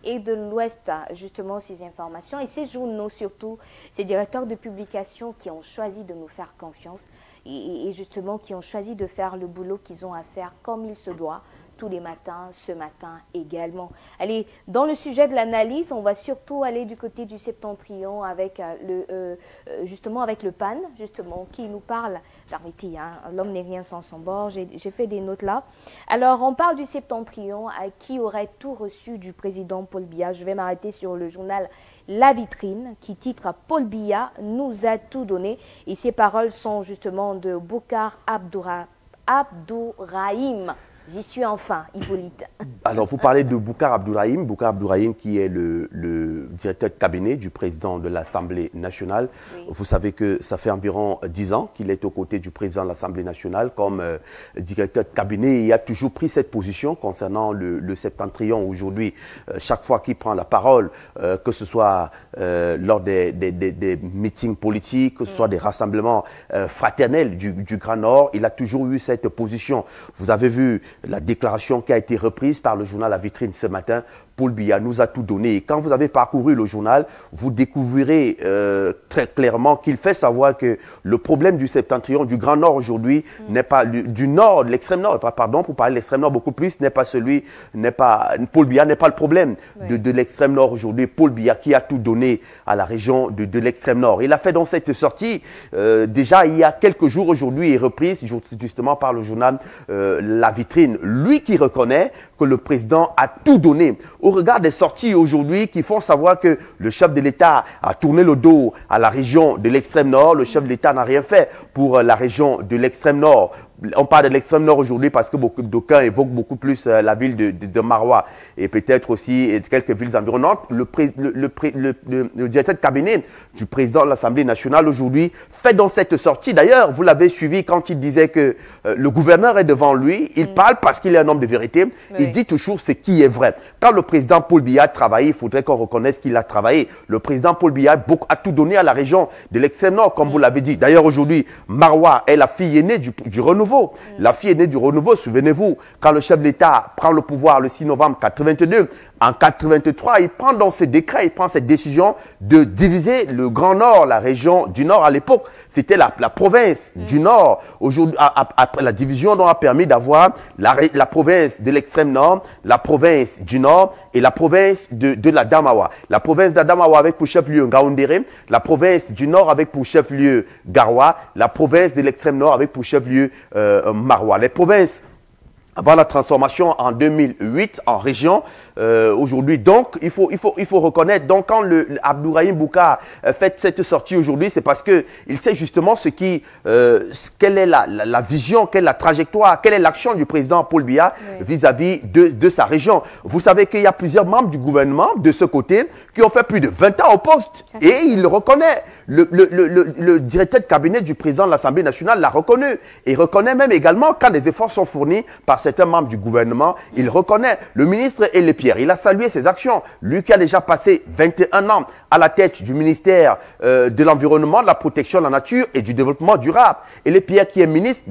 et de l'ouest, justement ces informations et ces journaux surtout, ces directeurs de publication qui ont choisi de nous faire confiance. et justement qui ont choisi de faire le boulot qu'ils ont à faire comme il se doit tous les matins, ce matin également. Allez, dans le sujet de l'analyse, on va surtout aller du côté du septentrion avec justement avec le PAN, justement, qui nous parle, permettez, hein, l'homme n'est rien sans son bord, j'ai fait des notes là. Alors, on parle du septentrion qui aurait tout reçu du président Paul Biya. Je vais m'arrêter sur le journal La Vitrine, qui titre « Paul Biya nous a tout donné ». Et ces paroles sont justement de Boucar Abdourahim. J'y suis enfin, Hippolyte. Alors, vous parlez de Boucar Abdourahim. Boucar Abdourahim qui est le directeur de cabinet du président de l'Assemblée nationale. Oui. Vous savez que ça fait environ 10 ans qu'il est aux côtés du président de l'Assemblée nationale comme directeur de cabinet. Il a toujours pris cette position concernant le septentrion. Aujourd'hui, chaque fois qu'il prend la parole, que ce soit lors des meetings politiques, que ce soit des rassemblements fraternels du Grand Nord, il a toujours eu cette position. Vous avez vu la déclaration qui a été reprise par le journal La Vitrine ce matin. Paul Biya nous a tout donné. Et quand vous avez parcouru le journal, vous découvrirez très clairement qu'il fait savoir que le problème du septentrion, du Grand Nord aujourd'hui, n'est pas du Nord, de l'extrême Nord, pardon, pour parler de l'extrême Nord beaucoup plus, Paul Biya n'est pas le problème de l'extrême Nord aujourd'hui. Paul Biya qui a tout donné à la région de l'extrême Nord. Il a fait dans cette sortie, déjà il y a quelques jours aujourd'hui, et reprise justement par le journal La Vitrine. Lui qui reconnaît que le président a tout donné. Au regard des sorties aujourd'hui qui font savoir que le chef de l'État a tourné le dos à la région de l'extrême nord, le chef de l'État n'a rien fait pour la région de l'extrême nord. On parle de l'extrême nord aujourd'hui parce que d'aucuns évoquent beaucoup plus la ville de Maroua et peut-être aussi quelques villes environnantes. Le directeur de cabinet du président de l'Assemblée nationale aujourd'hui fait dans cette sortie. D'ailleurs, vous l'avez suivi quand il disait que le gouverneur est devant lui. Il parle parce qu'il est un homme de vérité. Oui. Il dit toujours ce qui est vrai. Quand le président Paul Biya a travaillé, il faudrait qu'on reconnaisse qu'il a travaillé. Le président Paul Biya a tout donné à la région de l'extrême nord, comme vous l'avez dit. D'ailleurs, aujourd'hui, Maroua est la fille aînée du renouveau. La fille aînée du renouveau, souvenez-vous, quand le chef de l'État prend le pouvoir le 6 novembre 82, en 83, il prend dans ses décrets, il prend cette décision de diviser le Grand Nord, la région du Nord. À l'époque, c'était la province du Nord. Aujourd'hui, après la division, on a permis d'avoir la province de l'extrême Nord, la province du Nord et la province de la Damawa. La province de la Damawa avec pour chef-lieu Ngaoundéré, la province du Nord avec pour chef-lieu Garoua, la province de l'extrême Nord avec pour chef-lieu Maroua. Les provinces avant la transformation en 2008 en région, aujourd'hui, donc, il faut reconnaître, donc quand Abdourahim Boucar fait cette sortie aujourd'hui, c'est parce qu'il sait justement quelle est la vision, quelle est la trajectoire, quelle est l'action du président Paul Biya vis-à-vis de sa région. Vous savez qu'il y a plusieurs membres du gouvernement de ce côté qui ont fait plus de 20 ans au poste et il le reconnaît. Le directeur de cabinet du président de l'Assemblée nationale l'a reconnu et reconnaît même également quand des efforts sont fournis par certains membres du gouvernement, il reconnaît. Le ministre Elie Pierre, il a salué ses actions. Lui qui a déjà passé 21 ans à la tête du ministère de l'Environnement, de la Protection de la Nature et du Développement durable. Elie Pierre qui est ministre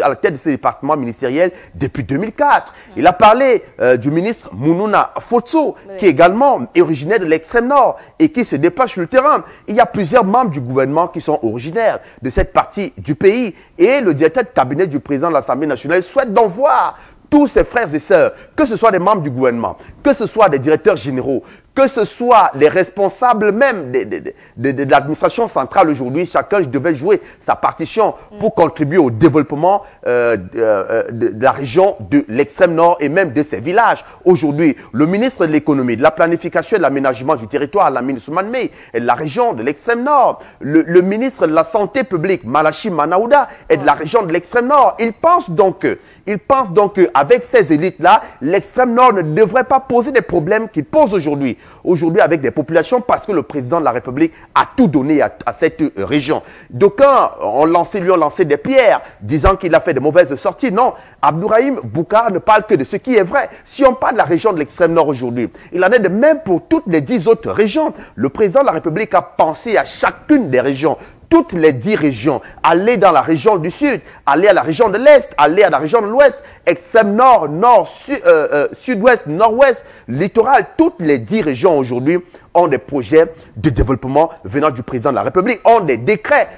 à la tête de ce département ministériel depuis 2004. Il a parlé du ministre Mounouna Fotso, qui est également originaire de l'extrême nord et qui se déplace sur le terrain. Il y a plusieurs membres du gouvernement qui sont originaires de cette partie du pays et le directeur de cabinet du président de l'Assemblée nationale souhaite d'en voir tous ses frères et sœurs, que ce soit des membres du gouvernement, que ce soit des directeurs généraux, que ce soit les responsables même de l'administration centrale aujourd'hui, chacun devait jouer sa partition pour contribuer au développement de la région de l'extrême nord et même de ses villages. Aujourd'hui, le ministre de l'économie, de la planification et de l'aménagement du territoire, Lamine Soumane Mey, est de la région de l'extrême nord. Le ministre de la santé publique, Malachi Manaouda, est de la région de l'extrême nord. Il pense donc qu'avec ces élites-là, l'extrême nord ne devrait pas poser des problèmes qu'il pose aujourd'hui. Aujourd'hui avec des populations parce que le président de la République a tout donné à cette région. D'aucuns lui ont lancé des pierres disant qu'il a fait de mauvaises sorties. Non, Abdourahim Boucar ne parle que de ce qui est vrai. Si on parle de la région de l'extrême nord aujourd'hui, il en est de même pour toutes les 10 autres régions. Le président de la République a pensé à chacune des régions. Toutes les 10 régions, aller dans la région du sud, aller à la région de l'est, aller à la région de l'ouest, extrême nord, sud-ouest, nord-ouest, littoral, toutes les 10 régions aujourd'hui ont des projets de développement venant du président de la République, ont des décrets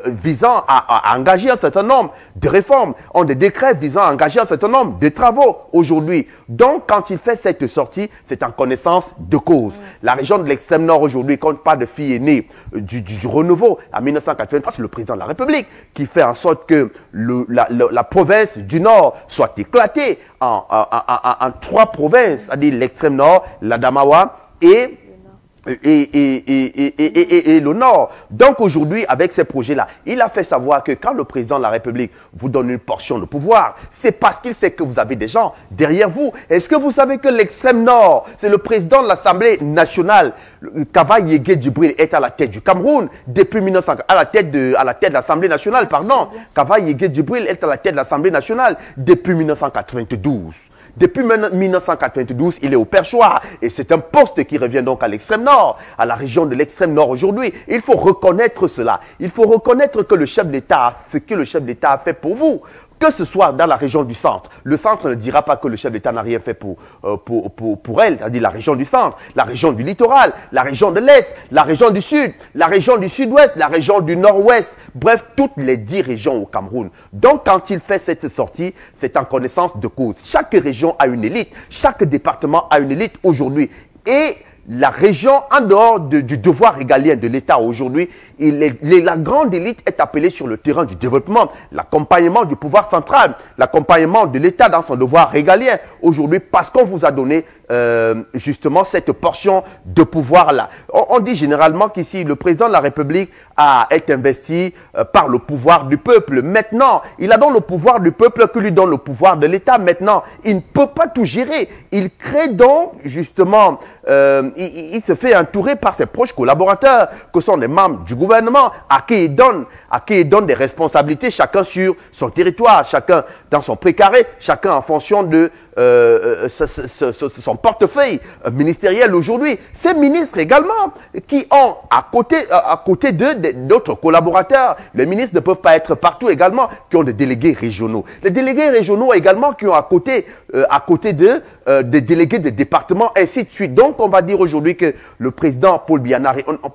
visant à engager un certain nombre de réformes, ont des décrets visant à engager un certain nombre de travaux aujourd'hui. Donc, quand il fait cette sortie, c'est en connaissance de cause. La région de l'extrême nord aujourd'hui, quand on parle de filles aînées du renouveau, en 1983, c'est le président de la République qui fait en sorte que la province du nord soit éclatée en 3 provinces, c'est-à-dire l'extrême nord, l'Adamawa et le Nord. Donc aujourd'hui, avec ces projets-là, il a fait savoir que quand le président de la République vous donne une portion de pouvoir, c'est parce qu'il sait que vous avez des gens derrière vous. Est-ce que vous savez que l'extrême Nord, c'est le président de l'Assemblée nationale, Kava Yégué Djibril, est à la tête du Cameroun depuis 1900, à la tête de l'Assemblée nationale, pardon. Kava Yégué Djibril est à la tête de l'Assemblée nationale depuis 1992. Depuis 1992, il est au perchoir et c'est un poste qui revient donc à l'extrême nord, à la région de l'extrême nord aujourd'hui. Il faut reconnaître cela. Il faut reconnaître que le chef d'État, ce que le chef d'État a fait pour vous, que ce soit dans la région du centre. Le centre ne dira pas que le chef d'État n'a rien fait pour elle, c'est-à-dire la région du centre, la région du littoral, la région de l'Est, la région du Sud, la région du Sud-Ouest, la région du Nord-Ouest, bref, toutes les 10 régions au Cameroun. Donc, quand il fait cette sortie, c'est en connaissance de cause. Chaque région a une élite, chaque département a une élite aujourd'hui. Et la région, en dehors du devoir régalien de l'État aujourd'hui, la grande élite est appelée sur le terrain du développement, l'accompagnement du pouvoir central, l'accompagnement de l'État dans son devoir régalien aujourd'hui, parce qu'on vous a donné justement cette portion de pouvoir-là. On dit généralement qu'ici, le président de la République est investi par le pouvoir du peuple. Maintenant, il a donc le pouvoir du peuple que lui donne le pouvoir de l'État. Maintenant, il ne peut pas tout gérer. Il crée donc justement... il se fait entourer par ses proches collaborateurs, que sont les membres du gouvernement, à qui il donne des responsabilités, chacun sur son territoire, chacun dans son précaré, chacun en fonction de son portefeuille ministériel aujourd'hui. Ces ministres également, qui ont à côté d'eux d'autres collaborateurs. Les ministres ne peuvent pas être partout également, qui ont des délégués régionaux. Les délégués régionaux également, qui ont à côté d'eux des délégués de départements, ainsi de suite. Donc, on va dire aujourd'hui que le président Paul Biya,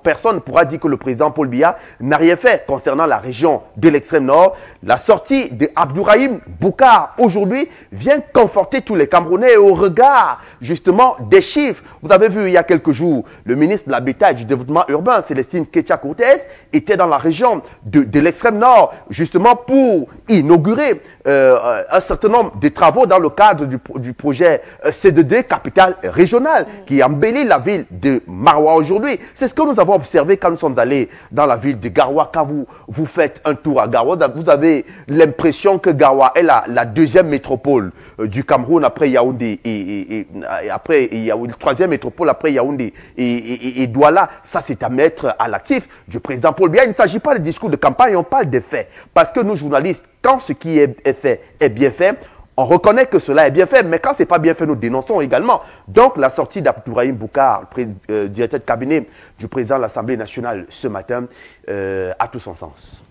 personne ne pourra dire que le président Paul Biya n'a rien fait concernant la région de l'extrême nord. La sortie de Abdourahim Boukar aujourd'hui vient conforter tous les Camerounais au regard justement des chiffres. Vous avez vu il y a quelques jours, le ministre de l'Habitat et du Développement urbain, Célestine Ketcha-Cortez, était dans la région de l'extrême nord justement pour inaugurer un certain nombre de travaux dans le cadre du projet C2D Capitale Régionale qui embellit la ville de Maroua aujourd'hui. C'est ce que nous avons observé quand nous sommes allés dans la ville de Garoua. Quand vous faites un tour à Garoua, vous avez l'impression que Garoua est la deuxième métropole du Cameroun après Yaoundé et après Yaoundé, troisième métropole après Yaoundé et Douala. Ça, c'est à mettre à l'actif du président Paul Biya. Il ne s'agit pas de discours de campagne, on parle des faits. Parce que nous, journalistes, quand ce qui est fait est bien fait, on reconnaît que cela est bien fait, mais quand ce n'est pas bien fait, nous dénonçons également. Donc, la sortie d'Abdourahim Boukar, directeur de cabinet du président de l'Assemblée nationale ce matin, a tout son sens.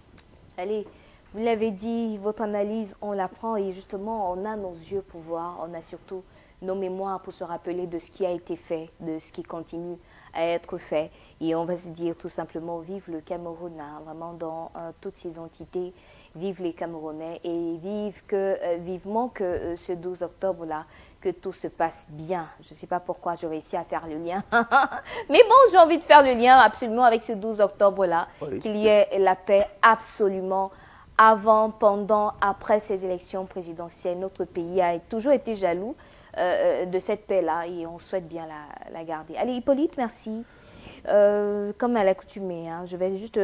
Allez, vous l'avez dit, votre analyse, on la prend et justement, on a nos yeux pour voir, on a surtout nos mémoires pour se rappeler de ce qui a été fait, de ce qui continue à être fait. Et on va se dire tout simplement, vive le Cameroun, hein, vraiment dans toutes ses entités. Vive les Camerounais et vivement que ce 12 octobre-là, que tout se passe bien. Je ne sais pas pourquoi j'ai réussi à faire le lien. Mais bon, j'ai envie de faire le lien absolument avec ce 12 octobre-là. Oui. Qu'il y ait la paix absolument avant, pendant, après ces élections présidentielles. Notre pays a toujours été jaloux de cette paix-là et on souhaite bien la garder. Allez, Hippolyte, merci. Comme à l'accoutumée, hein, je vais juste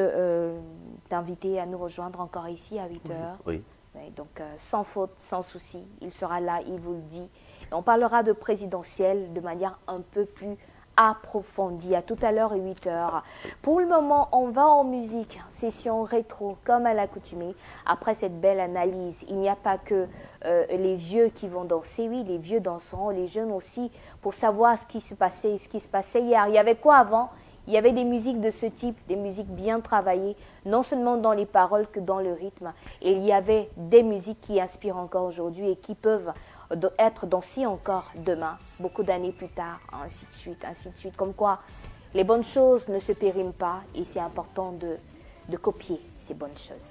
t'inviter à nous rejoindre encore ici à 8h. Oui. Oui, donc, sans faute, sans souci, il sera là, il vous le dit. Et on parlera de présidentielle de manière un peu plus approfondie. À tout à l'heure, 8h. Pour le moment, on va en musique, session rétro, comme à l'accoutumée. Après cette belle analyse, il n'y a pas que les vieux qui vont danser. Oui, les vieux danseront, les jeunes aussi, pour savoir ce qui se passait hier. Il y avait quoi avant ? Il y avait des musiques de ce type, des musiques bien travaillées, non seulement dans les paroles que dans le rythme. Et il y avait des musiques qui inspirent encore aujourd'hui et qui peuvent être dansées encore demain, beaucoup d'années plus tard, ainsi de suite, ainsi de suite. Comme quoi, Les bonnes choses ne se périment pas et c'est important de copier ces bonnes choses.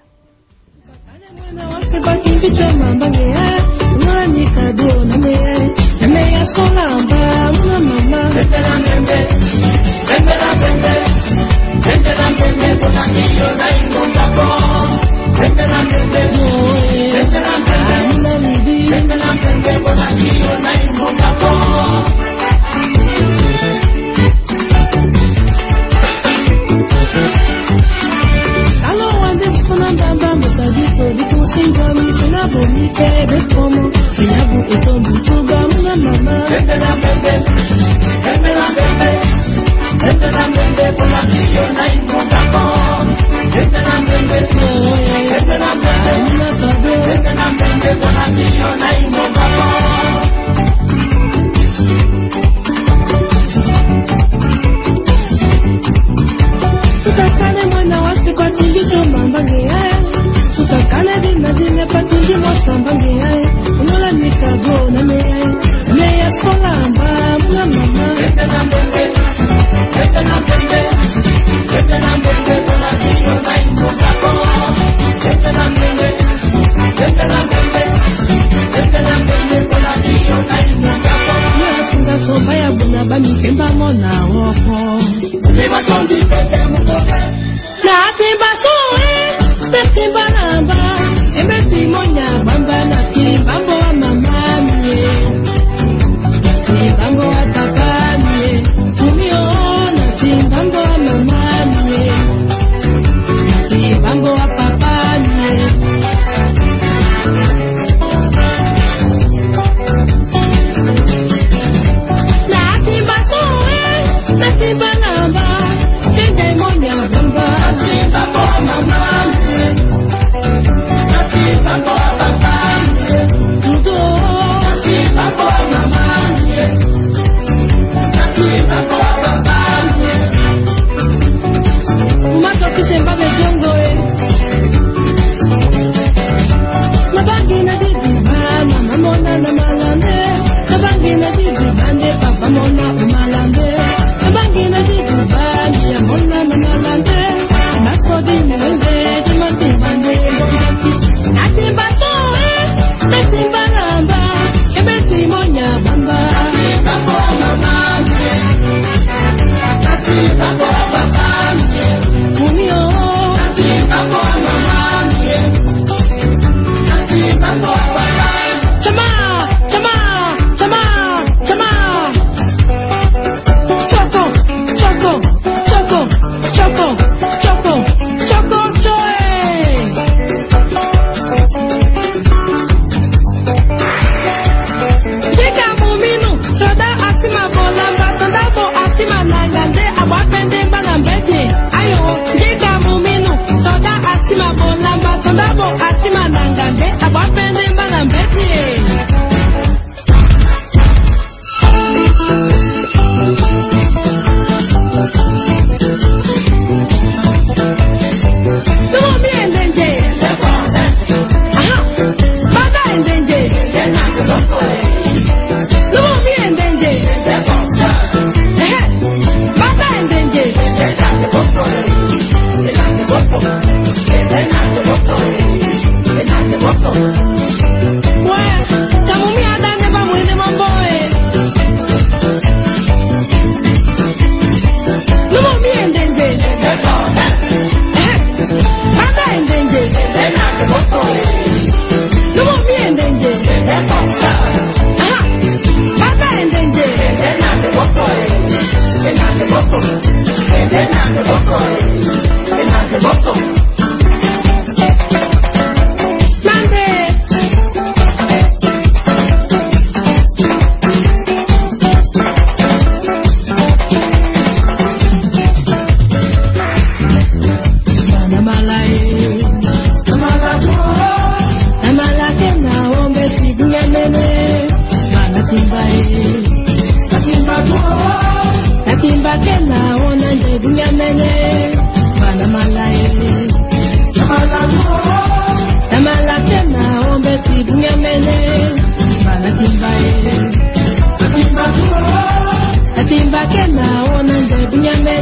Atimba kena ona nje bunyame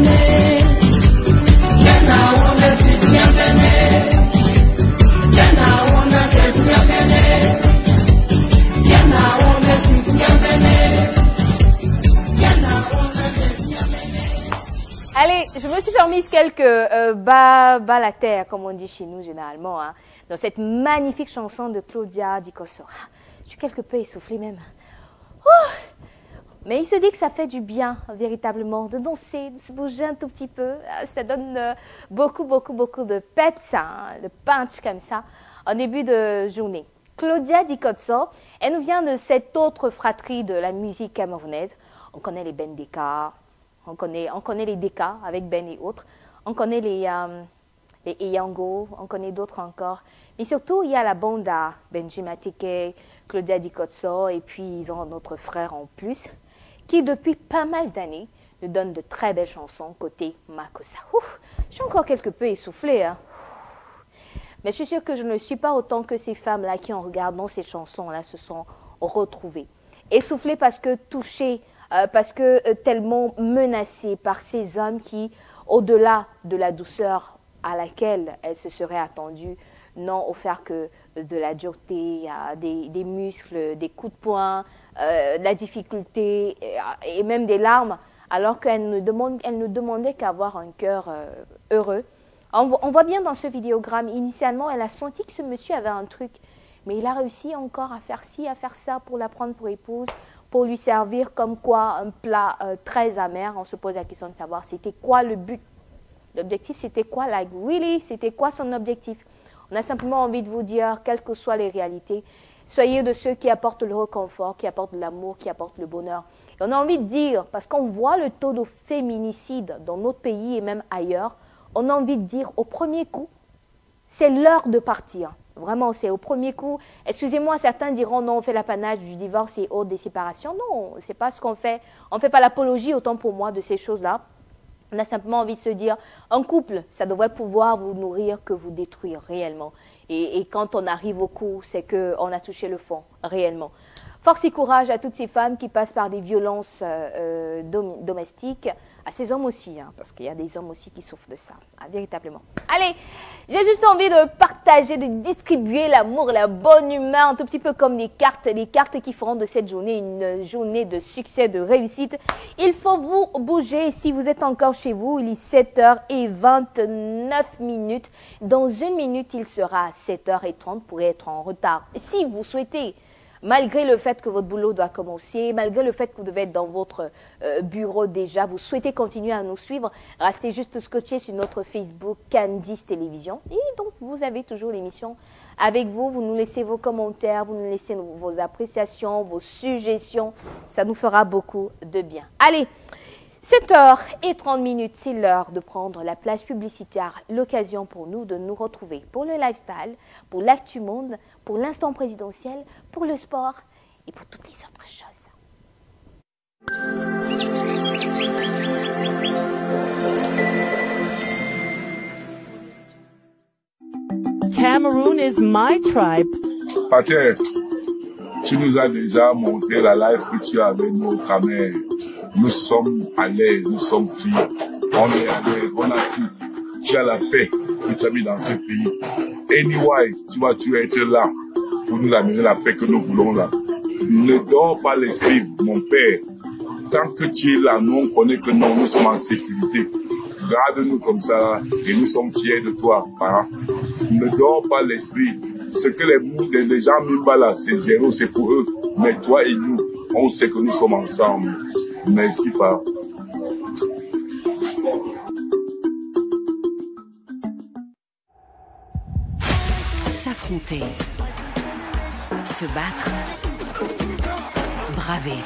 Allez, je me suis permise quelques bas la terre, comme on dit chez nous généralement, hein, dans cette magnifique chanson de Claudia Di Cosso. Je suis quelque peu essoufflée même. Mais il se dit que ça fait du bien, véritablement, de danser, de se bouger un tout petit peu. Ça donne beaucoup de peps, hein, de punch comme ça, en début de journée. Claudia Di Cosso, elle nous vient de cette autre fratrie de la musique camerounaise. On connaît les Ben Deka, on connaît les Deka avec Ben et autres. On connaît les Eyango, on connaît d'autres encore. Mais surtout, il y a la bande à Benji Matike, Claudia Di Cosso, et puis ils ont notre frère en plus, qui depuis pas mal d'années nous donne de très belles chansons côté Makossa. Je suis encore quelque peu essoufflée, hein. Mais je suis sûre que je ne suis pas autant que ces femmes-là qui, en regardant ces chansons-là, se sont retrouvées. Essoufflées parce que touchées, parce que tellement menacées par ces hommes qui, au-delà de la douceur à laquelle elles se seraient attendues, n'ont offert que de la dureté, des muscles, des coups de poing, de la difficulté et même des larmes, alors qu'elles ne demandaient qu'à avoir un cœur heureux. On voit bien dans ce vidéogramme, initialement, elle a senti que ce monsieur avait un truc, mais il a réussi encore à faire ci, à faire ça pour la prendre pour épouse, pour lui servir comme quoi un plat très amer. On se pose la question de savoir c'était quoi le but. L'objectif, c'était quoi, like really, c'était quoi son objectif? On a simplement envie de vous dire, quelles que soient les réalités, soyez de ceux qui apportent le réconfort, qui apportent de l'amour, qui apportent le bonheur. Et on a envie de dire, parce qu'on voit le taux de féminicide dans notre pays et même ailleurs, on a envie de dire au premier coup, c'est l'heure de partir. Vraiment, c'est au premier coup. Excusez-moi, certains diront non, on fait l'apanage du divorce et autres des séparations. Non, c'est pas ce qu'on fait. On ne fait pas l'apologie, autant pour moi, de ces choses-là. On a simplement envie de se dire, un couple, ça devrait pouvoir vous nourrir que vous détruire réellement. Et quand on arrive au coup, c'est qu'on a touché le fond, réellement. Force et courage à toutes ces femmes qui passent par des violences domestiques, à ces hommes aussi, hein, parce qu'il y a des hommes aussi qui souffrent de ça, hein, véritablement. Allez, j'ai juste envie de partager, de distribuer l'amour, la bonne humeur, un tout petit peu comme les cartes qui feront de cette journée une journée de succès, de réussite. Il faut vous bouger. Si vous êtes encore chez vous, il est 7h29. Dans une minute, il sera 7h30 pour être en retard. Si vous souhaitez, malgré le fait que votre boulot doit commencer, malgré le fait que vous devez être dans votre bureau déjà, vous souhaitez continuer à nous suivre, restez juste scotché sur notre Facebook Candice Télévision. Et donc, vous avez toujours l'émission avec vous. Vous nous laissez vos commentaires, vous nous laissez vos appréciations, vos suggestions. Ça nous fera beaucoup de bien. Allez, 7h30, c'est l'heure de prendre la plage publicitaire, l'occasion pour nous de nous retrouver pour le lifestyle, pour l'actu monde, pour l'instant présidentiel, pour le sport et pour toutes les autres choses. Cameroon is my tribe. Pater, tu nous as déjà montré la life que tu as avec nos camères. Nous sommes à l'aise, nous sommes filles. On est à l'aise, on a tout. Tu as la paix que tu as mis dans ce pays. Anyway, tu vas être là pour nous amener la paix que nous voulons là. Ne dors pas l'esprit, mon père. Tant que tu es là, nous on connaît que non, nous sommes en sécurité. Garde-nous comme ça et nous sommes fiers de toi, parents. Ne dors pas l'esprit. Ce que les gens Mimba là, c'est zéro, c'est pour eux. Mais toi et nous, on sait que nous sommes ensemble. Merci, papa. S'affronter, se battre, braver,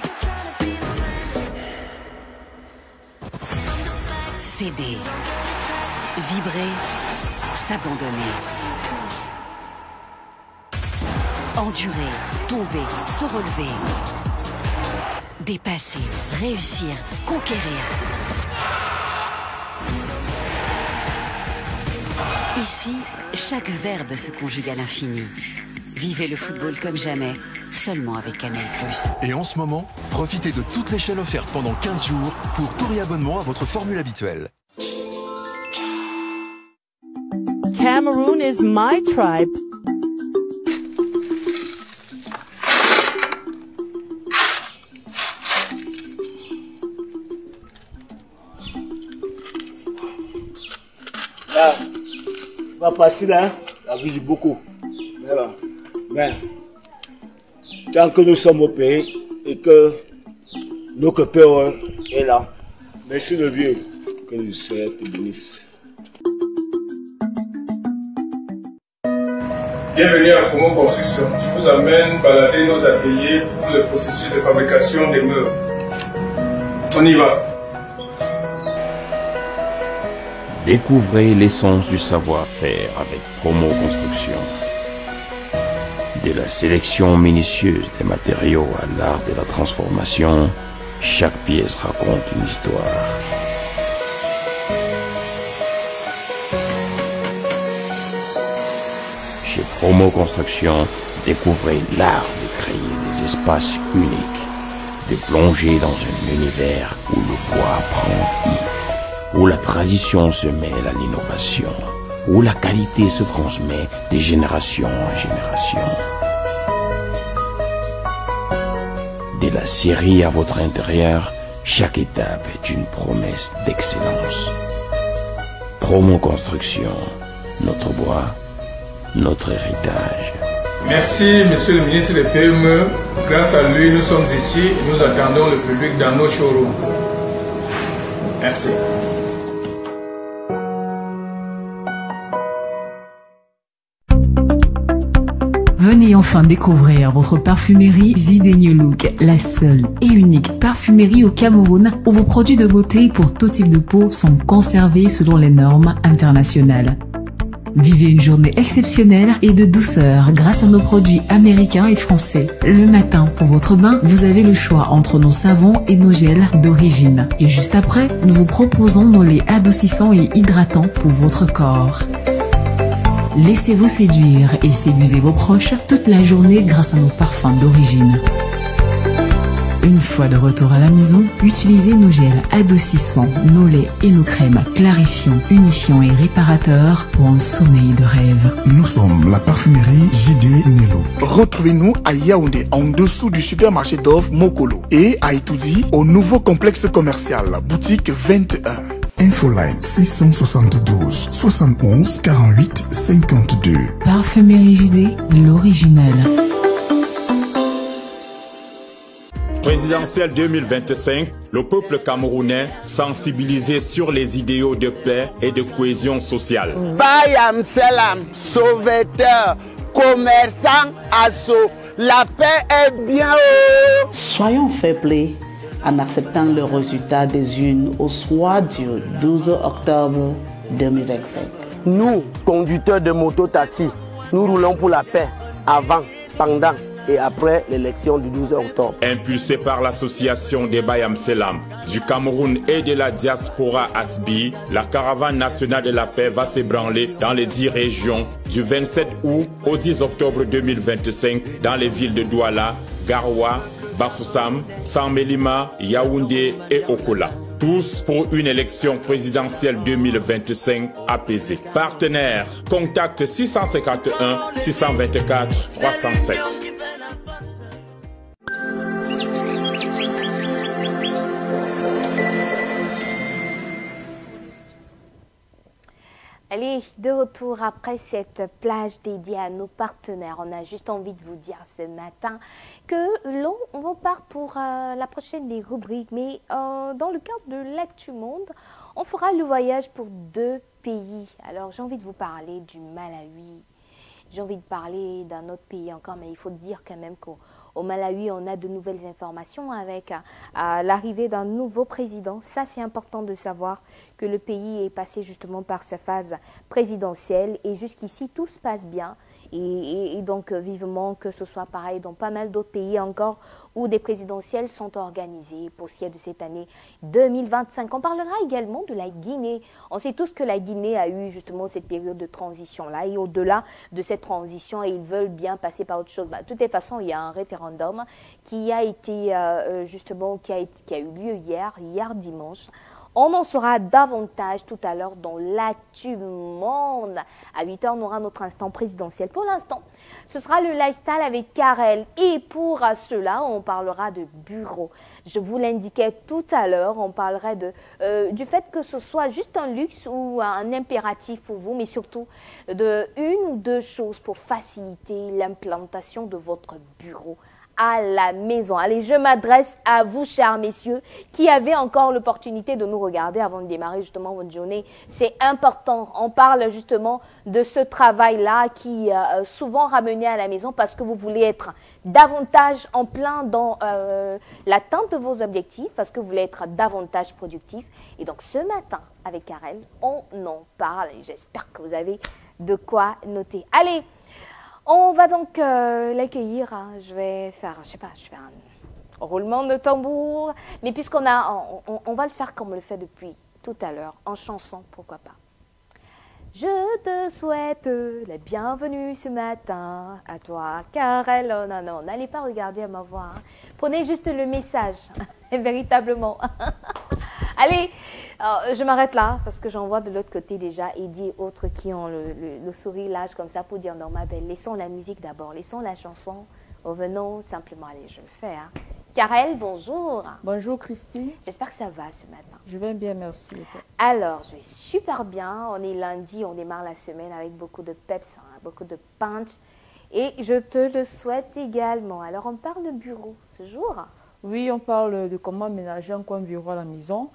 céder, vibrer, s'abandonner, endurer, tomber, se relever, dépasser, réussir, conquérir. Ici, chaque verbe se conjugue à l'infini. Vivez le football comme jamais, seulement avec Canal+. Et en ce moment, profitez de toutes les chaînes offertes pendant 15 jours pour tout réabonnement à votre formule habituelle. Cameroon is my tribe. Pas facile, hein? Ça vit beaucoup. Mais tant que nous sommes au pays et que notre père est là, merci le Dieu que le Seigneur te bénisse. Bienvenue à Promo Construction. Je vous amène balader nos ateliers pour le processus de fabrication des meubles. On y va. Découvrez l'essence du savoir-faire avec Promo Construction. De la sélection minutieuse des matériaux à l'art de la transformation, chaque pièce raconte une histoire. Chez Promo Construction, découvrez l'art de créer des espaces uniques, de plonger dans un univers où le bois prend vie, où la tradition se mêle à l'innovation, où la qualité se transmet de génération en génération. De la scierie à votre intérieur, chaque étape est une promesse d'excellence. Promo Construction, notre bois, notre héritage. Merci, monsieur le ministre des PME. Grâce à lui, nous sommes ici et nous attendons le public dans nos showrooms. Merci. Venez enfin découvrir votre parfumerie JD New Look, la seule et unique parfumerie au Cameroun où vos produits de beauté pour tout type de peau sont conservés selon les normes internationales. Vivez une journée exceptionnelle et de douceur grâce à nos produits américains et français. Le matin, pour votre bain, vous avez le choix entre nos savons et nos gels d'origine. Et juste après, nous vous proposons nos laits adoucissants et hydratants pour votre corps. Laissez-vous séduire et séduisez vos proches toute la journée grâce à nos parfums d'origine. Une fois de retour à la maison, utilisez nos gels adoucissants, nos laits et nos crèmes clarifiants, unifiants et réparateurs pour un sommeil de rêve. Nous sommes la parfumerie JD Nelo. Retrouvez-nous à Yaoundé, en dessous du supermarché d'offres Mokolo, et à Itoudi, au nouveau complexe commercial, boutique 21. Infoline 672 71 48 52. Parfumerie JD, l'original. Présidentielle 2025, le peuple camerounais sensibilisé sur les idéaux de paix et de cohésion sociale. Bayam Selam, sauveteur, commerçant, assaut, la paix est bien haut. Soyons fair play en acceptant le résultat des urnes au soir du 12 octobre 2025. Nous, conducteurs de moto-taxi, nous roulons pour la paix avant, pendant et après l'élection du 12 octobre. Impulsé par l'association des Bayam Selam du Cameroun et de la diaspora Asbi, la caravane nationale de la paix va s'ébranler dans les 10 régions du 27 août au 10 octobre 2025 dans les villes de Douala, Garoua, Bafoussam, Saint-Mélima, Yaoundé et Okola. Tous pour une élection présidentielle 2025 apaisée. Partenaires, contact 651 624 307. Allez, de retour après cette plage dédiée à nos partenaires. On a juste envie de vous dire ce matin que on part pour la prochaine des rubriques. Mais dans le cadre de l'Actu Monde, on fera le voyage pour 2 pays. Alors, j'ai envie de vous parler du Malawi. J'ai envie de parler d'un autre pays encore, mais il faut dire quand même qu'au Malawi, on a de nouvelles informations avec l'arrivée d'un nouveau président. Ça, c'est important de savoir que le pays est passé justement par sa phase présidentielle et jusqu'ici, tout se passe bien. Et donc, vivement que ce soit pareil dans pas mal d'autres pays encore où des présidentielles sont organisées pour ce qui est de cette année 2025. On parlera également de la Guinée. On sait tous que la Guinée a eu justement cette période de transition-là. Et au-delà de cette transition, ils veulent bien passer par autre chose. De toutes les façons, il y a un référendum qui a été justement, qui a eu lieu hier dimanche. On en saura davantage tout à l'heure dans l'actu monde. À 8 h, on aura notre instant présidentiel. Pour l'instant, ce sera le lifestyle avec Karel. Et pour cela, on parlera de bureau. Je vous l'indiquais tout à l'heure, on parlerait du fait que ce soit juste un luxe ou un impératif pour vous, mais surtout de une ou deux choses pour faciliter l'implantation de votre bureau à la maison. Allez, je m'adresse à vous, chers messieurs, qui avez encore l'opportunité de nous regarder avant de démarrer justement votre journée. C'est important. On parle justement de ce travail-là qui est souvent ramené à la maison parce que vous voulez être davantage en plein dans l'atteinte de vos objectifs, parce que vous voulez être davantage productif. Et donc, ce matin, avec Karel, on en parle et j'espère que vous avez de quoi noter. Allez! On va donc l'accueillir. Hein. Je vais faire, je sais pas, je fais un roulement de tambour. Mais puisqu'on a, on va le faire comme on le fait depuis tout à l'heure, en chanson, pourquoi pas. Je te souhaite la bienvenue ce matin à toi, Karel. Oh, non, non, n'allez pas regarder à ma voix. Hein. Prenez juste le message, véritablement. Allez, je m'arrête là parce que j'en vois de l'autre côté déjà Eddie et autres qui ont le sourire large comme ça pour dire non ma belle, laissons la musique d'abord, laissons la chanson, revenons simplement, allez je le fais. Hein. Karel, bonjour. Bonjour Christine. J'espère que ça va ce matin. Je vais bien, merci. Alors, je vais super bien, on est lundi, on démarre la semaine avec beaucoup de peps, hein, beaucoup de punch et je te le souhaite également. Alors on parle de bureau ce jour. Oui, on parle de comment aménager un coin bureau à la maison.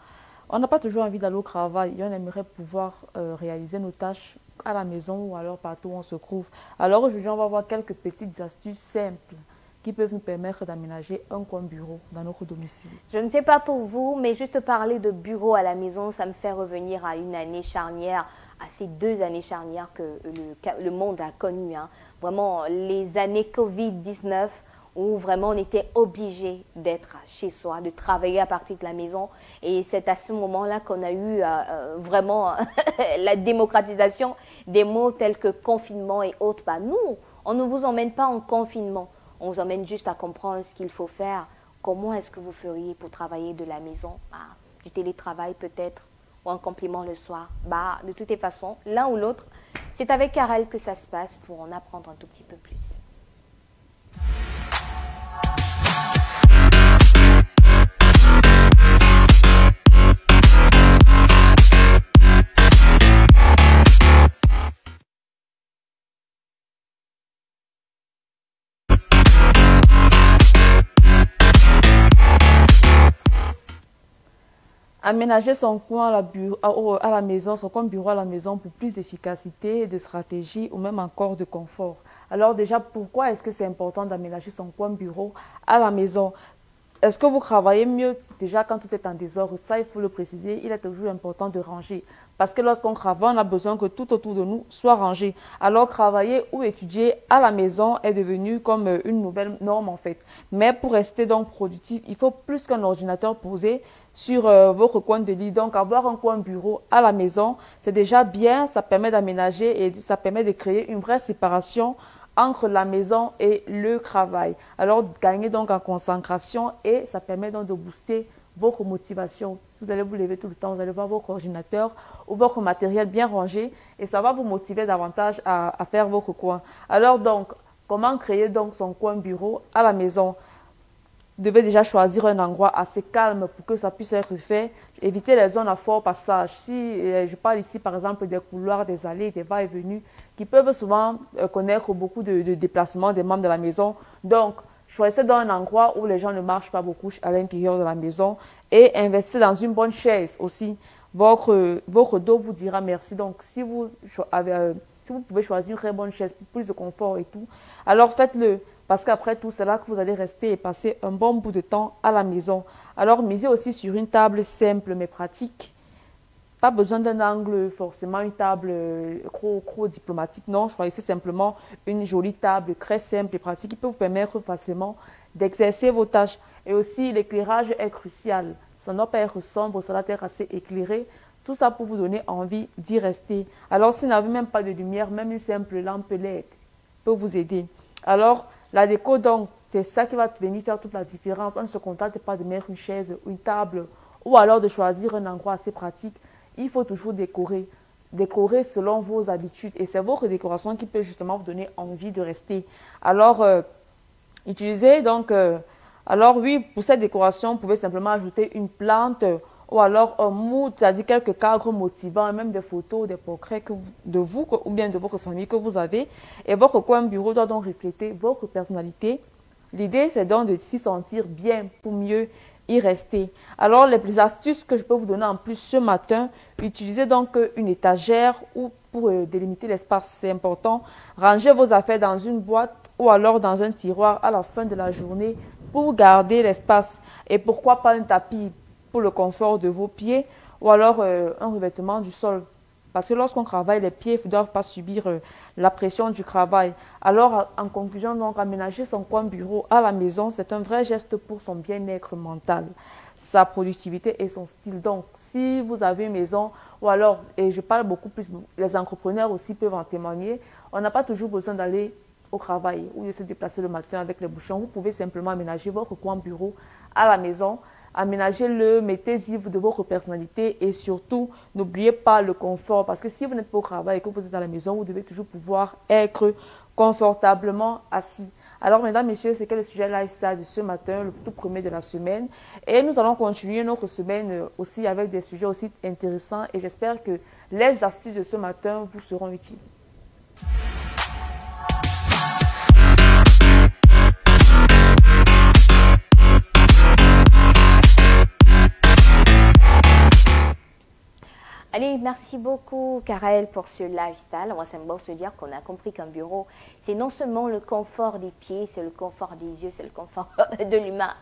On n'a pas toujours envie d'aller au travail et on aimerait pouvoir réaliser nos tâches à la maison ou alors partout où on se trouve. Alors aujourd'hui, on va voir quelques petites astuces simples qui peuvent nous permettre d'aménager un coin bureau dans notre domicile. Je ne sais pas pour vous, mais juste parler de bureau à la maison, ça me fait revenir à une année charnière, à ces 2 années charnières que le monde a connues. Hein. Vraiment, les années Covid-19, où vraiment on était obligé d'être chez soi, de travailler à partir de la maison. Et c'est à ce moment-là qu'on a eu vraiment la démocratisation des mots tels que confinement et autres. Bah, nous, on ne vous emmène pas en confinement, on vous emmène juste à comprendre ce qu'il faut faire. Comment est-ce que vous feriez pour travailler de la maison? Du télétravail peut-être, ou un complément le soir. Bah, de toutes les façons, l'un ou l'autre, c'est avec Karel que ça se passe pour en apprendre un tout petit peu plus. Aménager son coin à la maison, son coin bureau à la maison pour plus d'efficacité, de stratégie ou même encore de confort. Alors déjà, pourquoi est-ce que c'est important d'aménager son coin bureau à la maison? Est-ce que vous travaillez mieux déjà quand tout est en désordre? Ça, il faut le préciser, il est toujours important de ranger. Parce que lorsqu'on travaille, on a besoin que tout autour de nous soit rangé. Alors, travailler ou étudier à la maison est devenu comme une nouvelle norme en fait. Mais pour rester donc productif, il faut plus qu'un ordinateur posé sur votre coin de lit. Donc, avoir un coin bureau à la maison, c'est déjà bien. Ça permet d'aménager et ça permet de créer une vraie séparation entre la maison et le travail. Alors, gagner donc en concentration et ça permet donc de booster votre motivation. Vous allez vous lever tout le temps, vous allez voir votre ordinateur ou votre matériel bien rangé et ça va vous motiver davantage à faire votre coin. Alors donc, comment créer donc son coin bureau à la maison? Vous devez déjà choisir un endroit assez calme pour que ça puisse être fait. Évitez les zones à fort passage. Si je parle ici par exemple des couloirs, des allées, des va-et-venus qui peuvent souvent connaître beaucoup de déplacements des membres de la maison. Donc, choisissez dans un endroit où les gens ne marchent pas beaucoup à l'intérieur de la maison et investissez dans une bonne chaise aussi. Votre dos vous dira merci. Donc, si vous pouvez choisir une très bonne chaise pour plus de confort et tout, alors faites-le. Parce qu'après tout, c'est là que vous allez rester et passer un bon bout de temps à la maison. Alors, misez aussi sur une table simple mais pratique. Pas besoin d'un angle, forcément une table trop diplomatique. Non, choisissez simplement une jolie table très simple et pratique qui peut vous permettre facilement d'exercer vos tâches. Et aussi, l'éclairage est crucial. Ça ne doit pas être sombre, ça doit être assez éclairé. Tout ça pour vous donner envie d'y rester. Alors, si vous n'avez même pas de lumière, même une simple lampe LED peut vous aider. Alors, la déco, donc, c'est ça qui va venir faire toute la différence. On ne se contente pas de mettre une chaise ou une table ou alors de choisir un endroit assez pratique, il faut toujours décorer. Décorer selon vos habitudes. Et c'est votre décoration qui peut justement vous donner envie de rester. Alors, utilisez donc... alors oui, pour cette décoration, vous pouvez simplement ajouter une plante ou alors un mood, c'est-à-dire quelques cadres motivants, même des photos, des portraits de vous ou bien de votre famille que vous avez. Et votre coin bureau doit donc refléter votre personnalité. L'idée, c'est donc de s'y sentir bien pour mieux y rester. Alors, les astuces que je peux vous donner en plus ce matin, utilisez donc une étagère ou pour délimiter l'espace, c'est important. Rangez vos affaires dans une boîte ou alors dans un tiroir à la fin de la journée pour garder l'espace. Et pourquoi pas un tapis pour le confort de vos pieds ou alors un revêtement du sol. Parce que lorsqu'on travaille, les pieds ne doivent pas subir la pression du travail. Alors, en conclusion, donc, aménager son coin bureau à la maison, c'est un vrai geste pour son bien-être mental, sa productivité et son style. Donc, si vous avez une maison, ou alors, et je parle beaucoup plus, les entrepreneurs aussi peuvent en témoigner, on n'a pas toujours besoin d'aller au travail ou de se déplacer le matin avec les bouchons. Vous pouvez simplement aménager votre coin bureau à la maison. Aménagez-le, mettez-y de votre personnalité et surtout, n'oubliez pas le confort. Parce que si vous n'êtes pas au travail et que vous êtes à la maison, vous devez toujours pouvoir être confortablement assis. Alors, mesdames, messieurs, c'est le sujet lifestyle de ce matin, le tout premier de la semaine. Et nous allons continuer notre semaine aussi avec des sujets aussi intéressants. Et j'espère que les astuces de ce matin vous seront utiles. Allez, merci beaucoup, Karel, pour ce lifestyle. On va simplement se dire qu'on a compris qu'un bureau, c'est non seulement le confort des pieds, c'est le confort des yeux, c'est le confort de l'humain,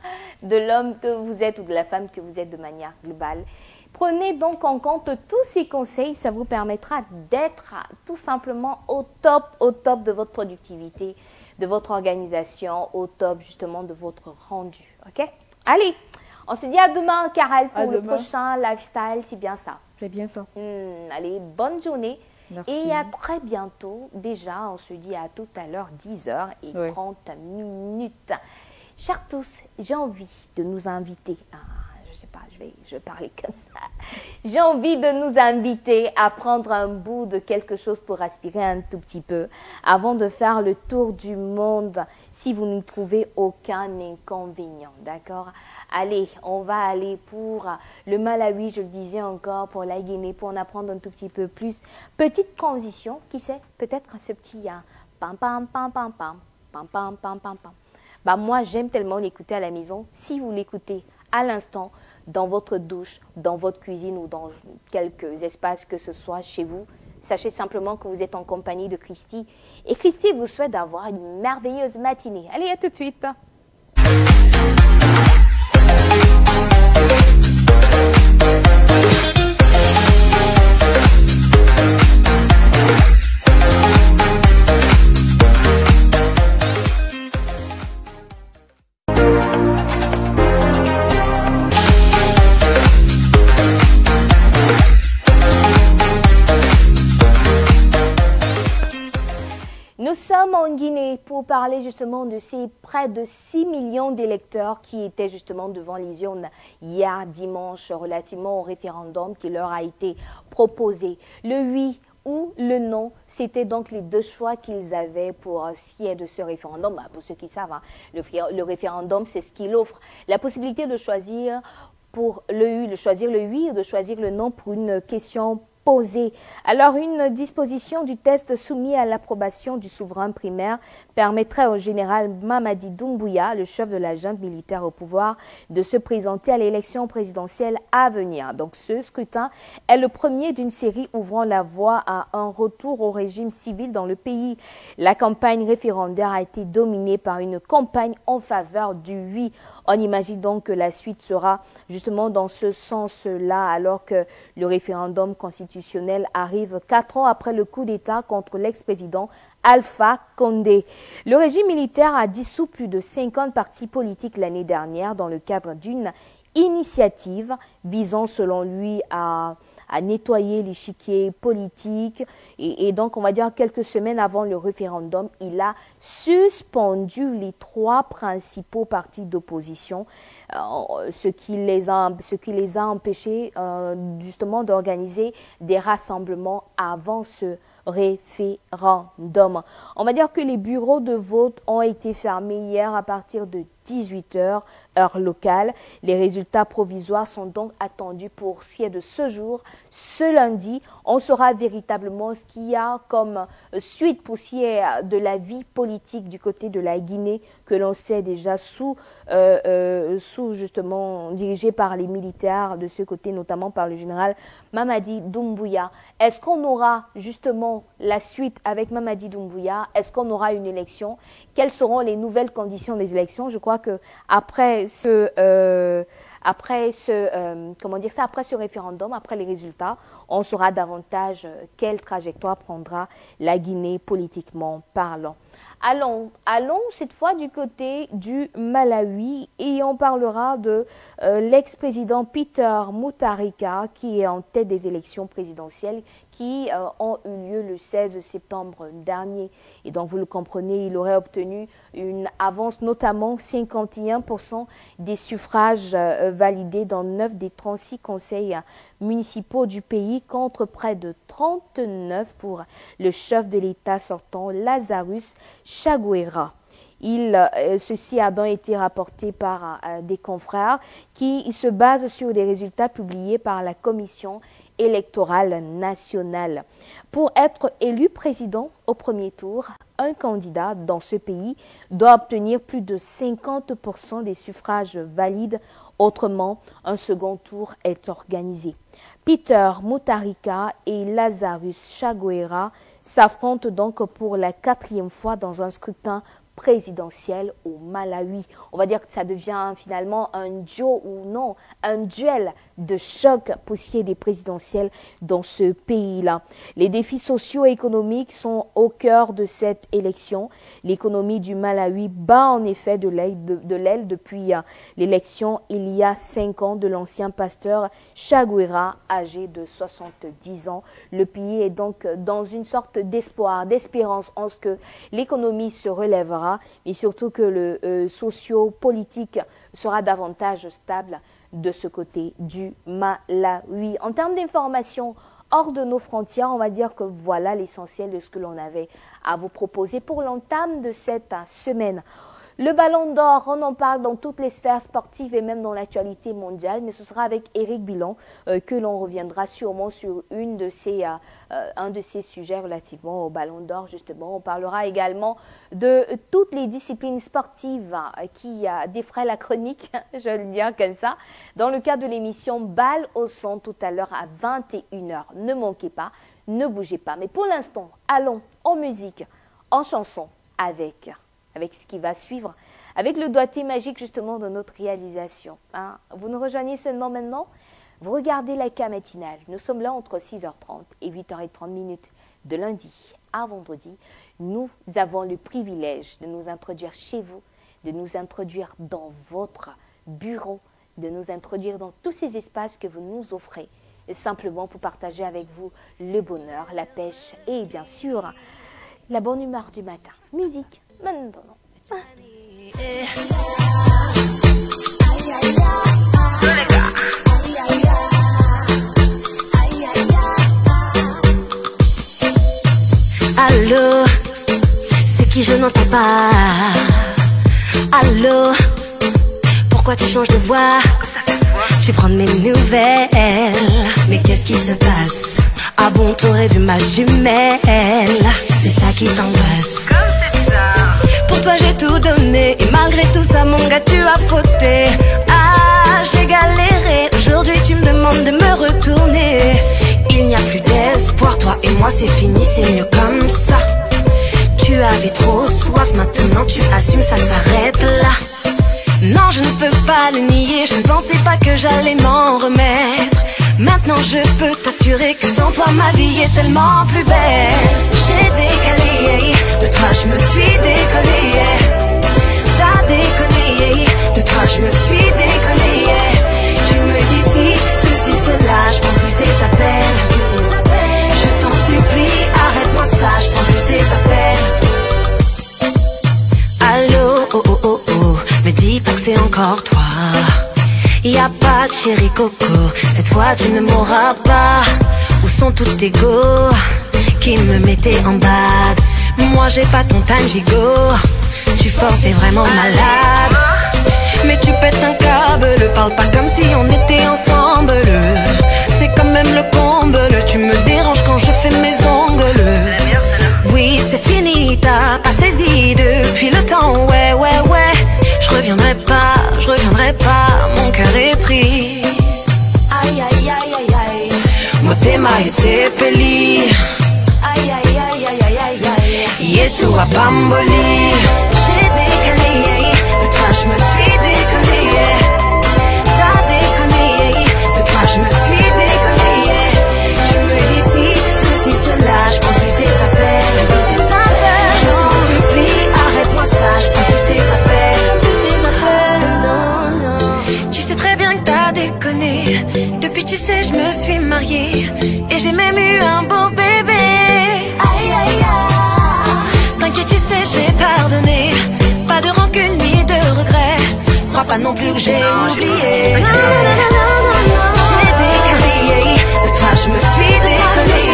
de l'homme que vous êtes ou de la femme que vous êtes de manière globale. Prenez donc en compte tous ces conseils, ça vous permettra d'être tout simplement au top de votre productivité, de votre organisation, au top justement de votre rendu. Ok? Allez! On se dit à demain, Karel, pour le prochain lifestyle, c'est bien ça. C'est bien ça. Allez, bonne journée. Merci. Et à très bientôt. Déjà, on se dit à tout à l'heure, 10h30. Chers tous, j'ai envie de nous inviter. Je sais pas, je vais parler comme ça. J'ai envie de nous inviter à prendre un bout de quelque chose pour respirer un tout petit peu avant de faire le tour du monde si vous ne trouvez aucun inconvénient, d'accord? Allez, on va aller pour le Malawi, je le disais encore, pour la Guinée, pour en apprendre un tout petit peu plus. Petite transition, qui sait, peut-être ce petit pam pam pam pam pam pam pam pam pam pam. Bah moi, j'aime tellement l'écouter à la maison. Si vous l'écoutez à l'instant, dans votre douche, dans votre cuisine ou dans quelques espaces que ce soit chez vous, sachez simplement que vous êtes en compagnie de Christy. Et Christy vous souhaite d'avoir une merveilleuse matinée. Allez, à tout de suite. Nous sommes en Guinée pour parler justement de ces près de 6 millions d'électeurs qui étaient justement devant les urnes hier dimanche relativement au référendum qui leur a été proposé. Le oui ou le non, c'était donc les deux choix qu'ils avaient pour ce qui est de ce référendum. Pour ceux qui savent, le référendum, c'est ce qu'il offre. La possibilité de choisir pour choisir le oui ou de choisir le non pour une question posée. Alors, une disposition du test soumis à l'approbation du souverain primaire permettrait au général Mamadi Doumbouya, le chef de la junte militaire au pouvoir, de se présenter à l'élection présidentielle à venir. Donc, ce scrutin est le premier d'une série ouvrant la voie à un retour au régime civil dans le pays. La campagne référendaire a été dominée par une campagne en faveur du oui. On imagine donc que la suite sera justement dans ce sens-là, alors que le référendum constitutionnel arrive 4 ans après le coup d'État contre l'ex-président Alpha Condé. Le régime militaire a dissous plus de 50 partis politiques l'année dernière dans le cadre d'une initiative visant selon lui à à nettoyer l'échiquier politique. Et donc, on va dire quelques semaines avant le référendum, il a suspendu les 3 principaux partis d'opposition, ce qui les a empêchés justement d'organiser des rassemblements avant ce référendum. On va dire que les bureaux de vote ont été fermés hier à partir de 18h, heure locale. Les résultats provisoires sont donc attendus pour ce qui est de ce jour. Ce lundi, on saura véritablement ce qu'il y a comme suite pour ce qui est de la vie politique du côté de la Guinée, que l'on sait déjà sous justement dirigé par les militaires de ce côté, notamment par le général Mamadi Doumbouya. Est-ce qu'on aura justement la suite avec Mamadi Doumbouya? Est-ce qu'on aura une élection? Quelles seront les nouvelles conditions des élections? Je crois que après ce référendum, après les résultats, on saura davantage quelle trajectoire prendra la Guinée politiquement parlant. Allons cette fois du côté du Malawi et on parlera de l'ex-président Peter Mutharika qui est en tête des élections présidentielles qui ont eu lieu le 16 septembre dernier. Et donc, vous le comprenez, il aurait obtenu une avance, notamment 51% des suffrages validés dans 9 des 36 conseils municipaux du pays, contre près de 39 pour le chef de l'État sortant, Lazarus Chakwera. Ceci a donc été rapporté par des confrères qui se basent sur des résultats publiés par la Commission électorale nationale. Pour être élu président au premier tour, un candidat dans ce pays doit obtenir plus de 50% des suffrages valides. Autrement, un second tour est organisé. Peter Mutharika et Lazarus Chakwera s'affrontent donc pour la 4e fois dans un scrutin présidentiel au Malawi. On va dire que ça devient finalement un duo ou non, un duel de choc pour ce qui est des présidentielles dans ce pays-là. Les défis socio-économiques sont au cœur de cette élection. L'économie du Malawi bat en effet de l'aile depuis l'élection il y a 5 ans de l'ancien pasteur Chakwera, âgé de 70 ans. Le pays est donc dans une sorte d'espoir, d'espérance en ce que l'économie se relèvera, mais surtout que le socio-politique sera davantage stable de ce côté du Malawi. En termes d'informations hors de nos frontières, on va dire que voilà l'essentiel de ce que l'on avait à vous proposer pour l'entame de cette semaine. Le Ballon d'Or, on en parle dans toutes les sphères sportives et même dans l'actualité mondiale, mais ce sera avec Éric Bilan que l'on reviendra sûrement sur un de ces sujets relativement au Ballon d'Or. Justement, on parlera également de toutes les disciplines sportives qui défraient la chronique, je vais le dire comme ça, dans le cadre de l'émission Balle au son tout à l'heure à 21h. Ne manquez pas, ne bougez pas. Mais pour l'instant, allons en musique, en chanson avec ce qui va suivre, avec le doigté magique justement de notre réalisation. Vous nous rejoignez seulement maintenant, vous regardez la K matinale. Nous sommes là entre 6h30 et 8h30 de lundi à vendredi. Nous avons le privilège de nous introduire chez vous, de nous introduire dans votre bureau, de nous introduire dans tous ces espaces que vous nous offrez, simplement pour partager avec vous le bonheur, la pêche et bien sûr la bonne humeur du matin. Musique. Maintenant. Allô, c'est qui, je n'entends pas. Allô, pourquoi tu changes de voix? Tu prends de mes nouvelles. Mais qu'est-ce qui se passe? Ah bon, t'aurais vu ma jumelle? C'est ça qui t'angoisse. Pour toi j'ai tout donné et malgré tout ça mon gars tu as fauté. Ah j'ai galéré, aujourd'hui tu me demandes de me retourner. Il n'y a plus d'espoir, toi et moi c'est fini, c'est mieux comme ça. Tu avais trop soif, maintenant tu assumes, ça s'arrête là. Non je ne peux pas le nier, je ne pensais pas que j'allais m'en remettre. Maintenant je peux t'assurer que sans toi ma vie est tellement plus belle. J'ai décalé, de toi je me suis décollé. T'as déconné, de toi je me suis décollé. Tu me dis si, ceci, cela, je prends plus tes appels. Y a pas de chéri coco, cette fois tu ne m'auras pas. Où sont tous tes go qui me mettaient en bad? Moi j'ai pas ton time gigot, tu forces, t'es vraiment malade. Mais tu pètes un câble, parle pas comme si on était ensemble. C'est quand même le comble, tu me déranges quand je fais mes ongles. Oui c'est fini, t'as pas saisi depuis le temps, ouais. Je reviendrai pas, mon cœur est pris. Aïe aïe aïe aïe aïe, motema isepeli. Aïe aïe aïe aïe aïe aïe aïe, Yesu a bamboli. J'ai décalé, de toi je me suis décollé. T'as déconné, de toi je me suis décollé. Tu me dis si, ceci, cela, je prends plus tes appels. Je t'en supplie, arrête-moi ça, je prends plus tes appels. Tu sais très bien que t'as déconné. Depuis tu sais je me suis mariée et j'ai même eu un beau bébé. Aïe aïe aïe, t'inquiète tu sais j'ai pardonné. Pas de rancune ni de regret. Crois pas non plus que j'ai oublié. J'ai décalé, de toi je me suis décollé.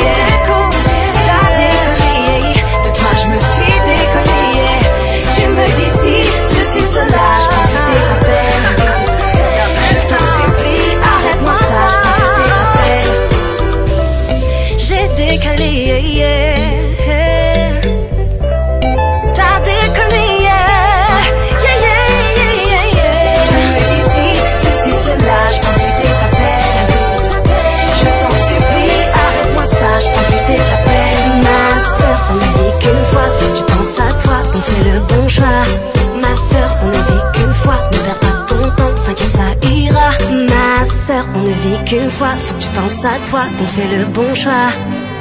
T'as déconné, de toi je me suis décollé. Tu me dis si, ceci, cela, je prends plus tes appels. Je t'en supplie, arrête-moi ça, je prends plus tes appels. J'ai décalé, t'as déconné, Tu me dis si, ceci, cela, je prends plus tes appels. Je t'en supplie, arrête-moi ça, je prends plus tes appels. Ma soeur, on ne vit qu'une fois, faut que tu penses à toi, t'en fais le bon choix. Ma soeur, on ne vit qu'une fois, ne perds pas ton temps, t'inquiète ça ira. Ma soeur, on ne vit qu'une fois, faut que tu penses à toi, t'en fais le bon choix.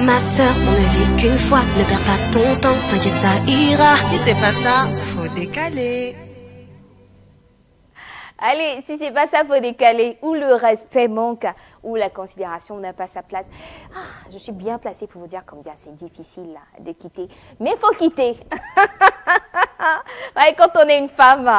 Ma soeur, on ne vit qu'une fois, ne perds pas ton temps, t'inquiète ça ira. Si c'est pas ça, faut décaler. Allez, si c'est pas ça, faut décaler. Ou le respect manque, ou la considération n'a pas sa place. Ah, je suis bien placée pour vous dire comme ça, c'est difficile là, de quitter. Mais il faut quitter. Ouais, quand on est une femme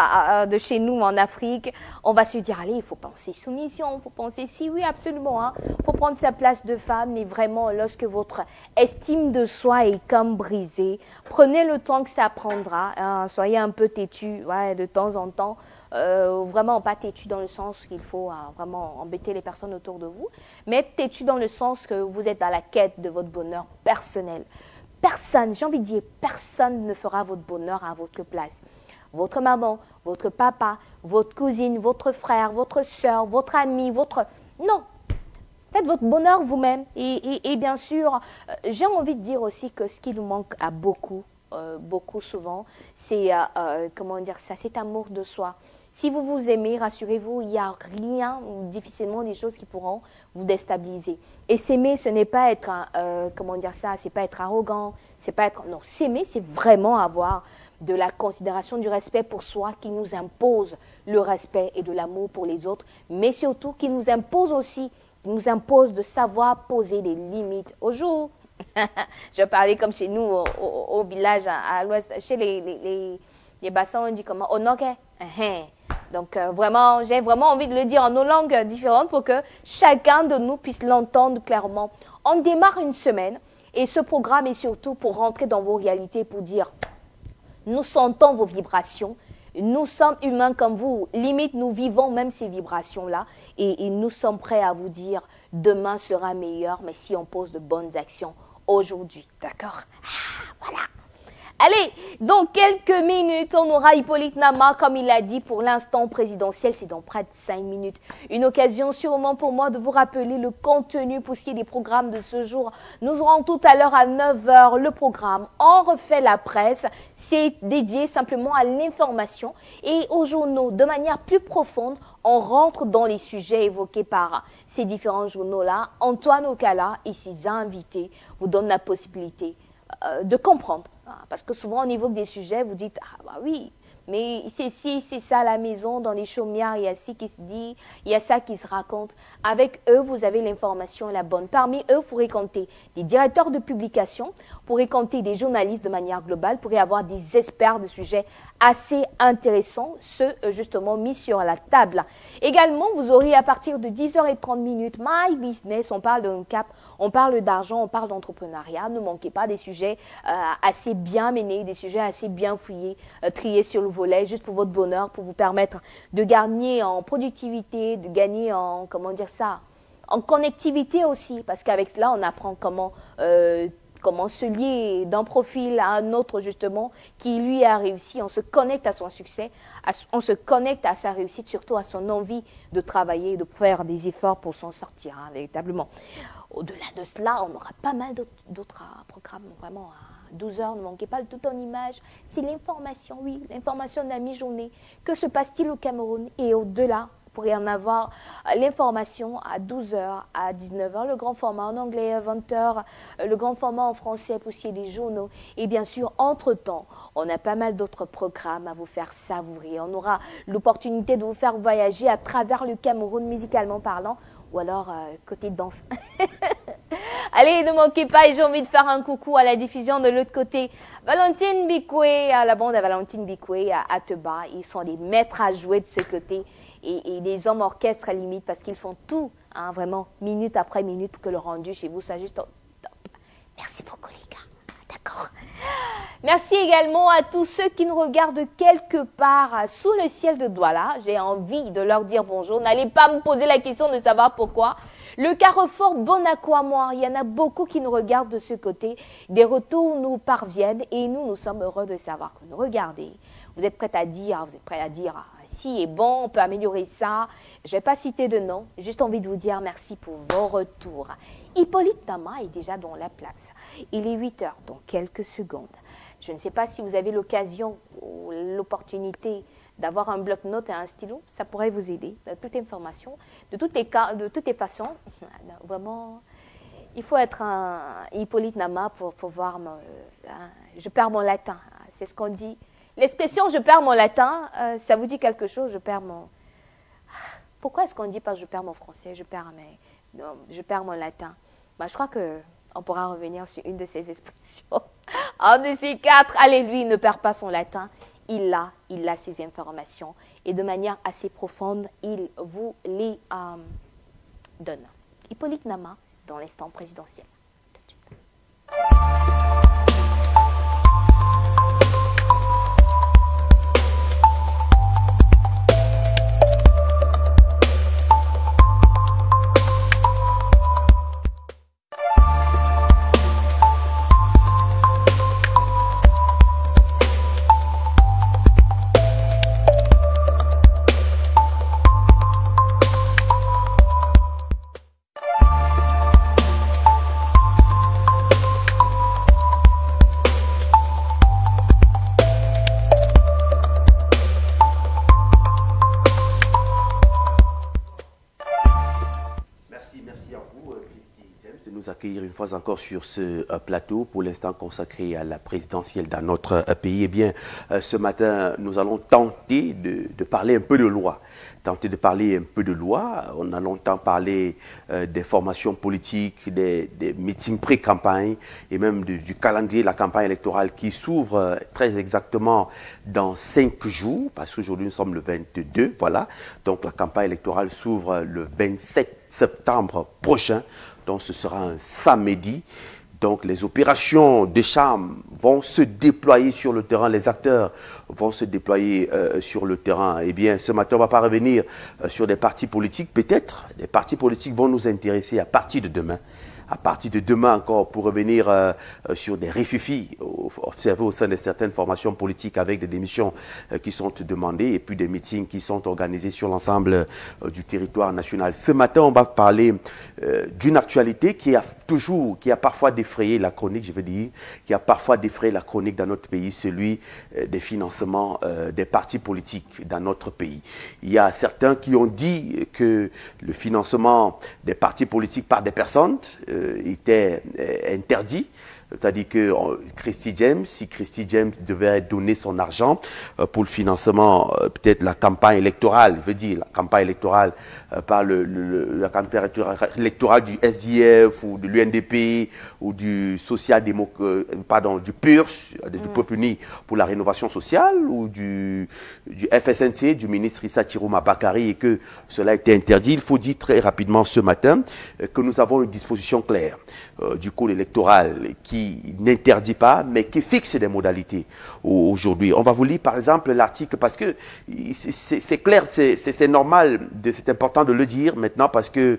de chez nous en Afrique, on va se dire, allez, il faut penser soumission, il faut penser si, oui, absolument. Il faut prendre sa place de femme, mais vraiment, lorsque votre estime de soi est comme brisée, prenez le temps que ça prendra. Hein, soyez un peu têtu, ouais, de temps en temps. Vraiment pas têtu dans le sens qu'il faut vraiment embêter les personnes autour de vous, mais têtu dans le sens que vous êtes à la quête de votre bonheur personnel. Personne, j'ai envie de dire, personne ne fera votre bonheur à votre place. Votre maman, votre papa, votre cousine, votre frère, votre soeur, votre ami, votre... Non, faites votre bonheur vous-même. Et bien sûr, j'ai envie de dire aussi que ce qui nous manque à beaucoup souvent, c'est, comment dire ça, cet amour de soi. Si vous vous aimez, rassurez-vous, il n'y a rien, ou difficilement des choses qui pourront vous déstabiliser. Et s'aimer, ce n'est pas être, comment dire ça, c'est pas être arrogant, c'est pas être... Non, s'aimer, c'est vraiment avoir de la considération, du respect pour soi qui nous impose le respect et de l'amour pour les autres, mais surtout qui nous impose aussi, qui nous impose de savoir poser des limites au jour. Je parlais comme chez nous, au village, à l'ouest, chez les bassins, on dit comment? Onoke. Donc vraiment, j'ai vraiment envie de le dire en nos langues différentes pour que chacun de nous puisse l'entendre clairement. On démarre une semaine et ce programme est surtout pour rentrer dans vos réalités, pour dire, nous sentons vos vibrations, nous sommes humains comme vous, limite nous vivons même ces vibrations-là et nous sommes prêts à vous dire, demain sera meilleur, mais si on pose de bonnes actions aujourd'hui, d'accord? Voilà. Allez, dans quelques minutes, on aura Hippolyte Nama, comme il l'a dit, pour l'instant présidentiel, c'est dans près de 5 minutes. Une occasion sûrement pour moi de vous rappeler le contenu pour ce qui est des programmes de ce jour. Nous aurons tout à l'heure à 9 h le programme On refait la presse. C'est dédié simplement à l'information et aux journaux. De manière plus profonde, on rentre dans les sujets évoqués par ces différents journaux-là. Antoine Okala et ses invités vous donnent la possibilité de comprendre. Parce que souvent, on évoque des sujets, vous dites, ah bah oui, mais c'est ci, c'est ça à la maison, dans les chaumières, il y a ci qui se dit, il y a ça qui se raconte. Avec eux, vous avez l'information la bonne. Parmi eux, vous pourrez compter des directeurs de publication, vous pourrez compter des journalistes de manière globale, vous pourrez avoir des experts de sujets assez intéressants, ceux justement mis sur la table. Également, vous aurez à partir de 10h30 My Business, on parle d'un cap, on parle d'argent, on parle d'entrepreneuriat. Ne manquez pas des sujets assez bien menés, des sujets assez bien fouillés, triés sur le volet, juste pour votre bonheur, pour vous permettre de gagner en productivité, de gagner en, comment dire ça, en connectivité aussi, parce qu'avec cela, on apprend comment se lier d'un profil à un autre, justement, qui lui a réussi. On se connecte à son succès, on se connecte à sa réussite, surtout à son envie de travailler, de faire des efforts pour s'en sortir, hein, véritablement. Au-delà de cela, on aura pas mal d'autres programmes, vraiment, à 12h, ne manquez pas de tout en image. C'est l'information, oui, l'information de la mi-journée. Que se passe-t-il au Cameroun? Et au-delà, vous pourrez en avoir l'information à 12h, à 19h, le grand format en anglais à 20h, le grand format en français pour des journaux. Et bien sûr, entre-temps, on a pas mal d'autres programmes à vous faire savourer. On aura l'opportunité de vous faire voyager à travers le Cameroun, musicalement parlant, ou alors côté danse. Allez, ne manquez pas, et j'ai envie de faire un coucou à la diffusion de l'autre côté. Valentine Bikoué, à la bande à Valentine Bikoué, à Ateba. Ils sont des maîtres à jouer de ce côté et des hommes orchestres à limite parce qu'ils font tout, hein, vraiment, minute après minute pour que le rendu chez vous soit juste top. Merci beaucoup les gars. D'accord. Merci également à tous ceux qui nous regardent quelque part sous le ciel de Douala. J'ai envie de leur dire bonjour. N'allez pas me poser la question de savoir pourquoi. Le carrefour Bonacquamoir, il y en a beaucoup qui nous regardent de ce côté. Des retours nous parviennent et nous sommes heureux de savoir que nous regardez. Vous êtes prêts à dire, si est bon, on peut améliorer ça. Je ne vais pas citer de nom, juste envie de vous dire merci pour vos retours. Hippolyte Nama est déjà dans la place. Il est 8h, dans quelques secondes. Je ne sais pas si vous avez l'occasion ou l'opportunité d'avoir un bloc-notes et un stylo. Ça pourrait vous aider de toute information. De toutes les façons, vraiment, il faut être un Hippolyte Nama pour pouvoir... je perds mon latin, c'est ce qu'on dit. L'expression « je perds mon latin », ça vous dit quelque chose, je perds mon... Pourquoi est-ce qu'on ne dit pas « je perds mon français », je perds mon latin? Je crois qu'on pourra revenir sur une de ces expressions. Un de ces quatre, allez, lui, il ne perd pas son latin, il a ces informations. Et de manière assez profonde, il vous les donne. Hippolyte Nama, dans l'instant présidentiel. Tout de suite. Une fois encore sur ce plateau, pour l'instant consacré à la présidentielle dans notre pays. Eh bien, ce matin, nous allons tenter de parler un peu de loi. On a longtemps parlé des formations politiques, des meetings pré-campagne et même du calendrier de la campagne électorale qui s'ouvre très exactement dans 5 jours, parce qu'aujourd'hui nous sommes le 22, voilà. Donc la campagne électorale s'ouvre le 27 septembre prochain. Donc ce sera un samedi. Donc les opérations des charmes vont se déployer sur le terrain, les acteurs vont se déployer sur le terrain. Eh bien, ce matin, on ne va pas revenir sur des partis politiques. Peut-être, des partis politiques vont nous intéresser à partir de demain. À partir de demain encore, pour revenir sur des réfifis observés au sein de certaines formations politiques avec des démissions qui sont demandées et puis des meetings qui sont organisés sur l'ensemble du territoire national. Ce matin, on va parler d'une actualité qui a parfois défrayé la chronique, je veux dire, qui a parfois défrayé la chronique dans notre pays, celui des financements des partis politiques dans notre pays. Il y a certains qui ont dit que le financement des partis politiques par des personnes était interdit C'est-à-dire que Christy James, si Christy James devait donner son argent pour le financement, peut-être la campagne électorale, je veux dire la campagne électorale par la campagne électorale du SDF ou de l'UNDP ou du du PURS, du Peuple Uni pour la rénovation sociale ou du FSNC, du ministre Issa Chiroma Bakari, et que cela a été interdit, il faut dire très rapidement ce matin que nous avons une disposition claire du code électoral qui n'interdit pas, mais qui fixe des modalités aujourd'hui. On va vous lire par exemple l'article, parce que c'est clair, c'est normal, c'est important de le dire maintenant, parce que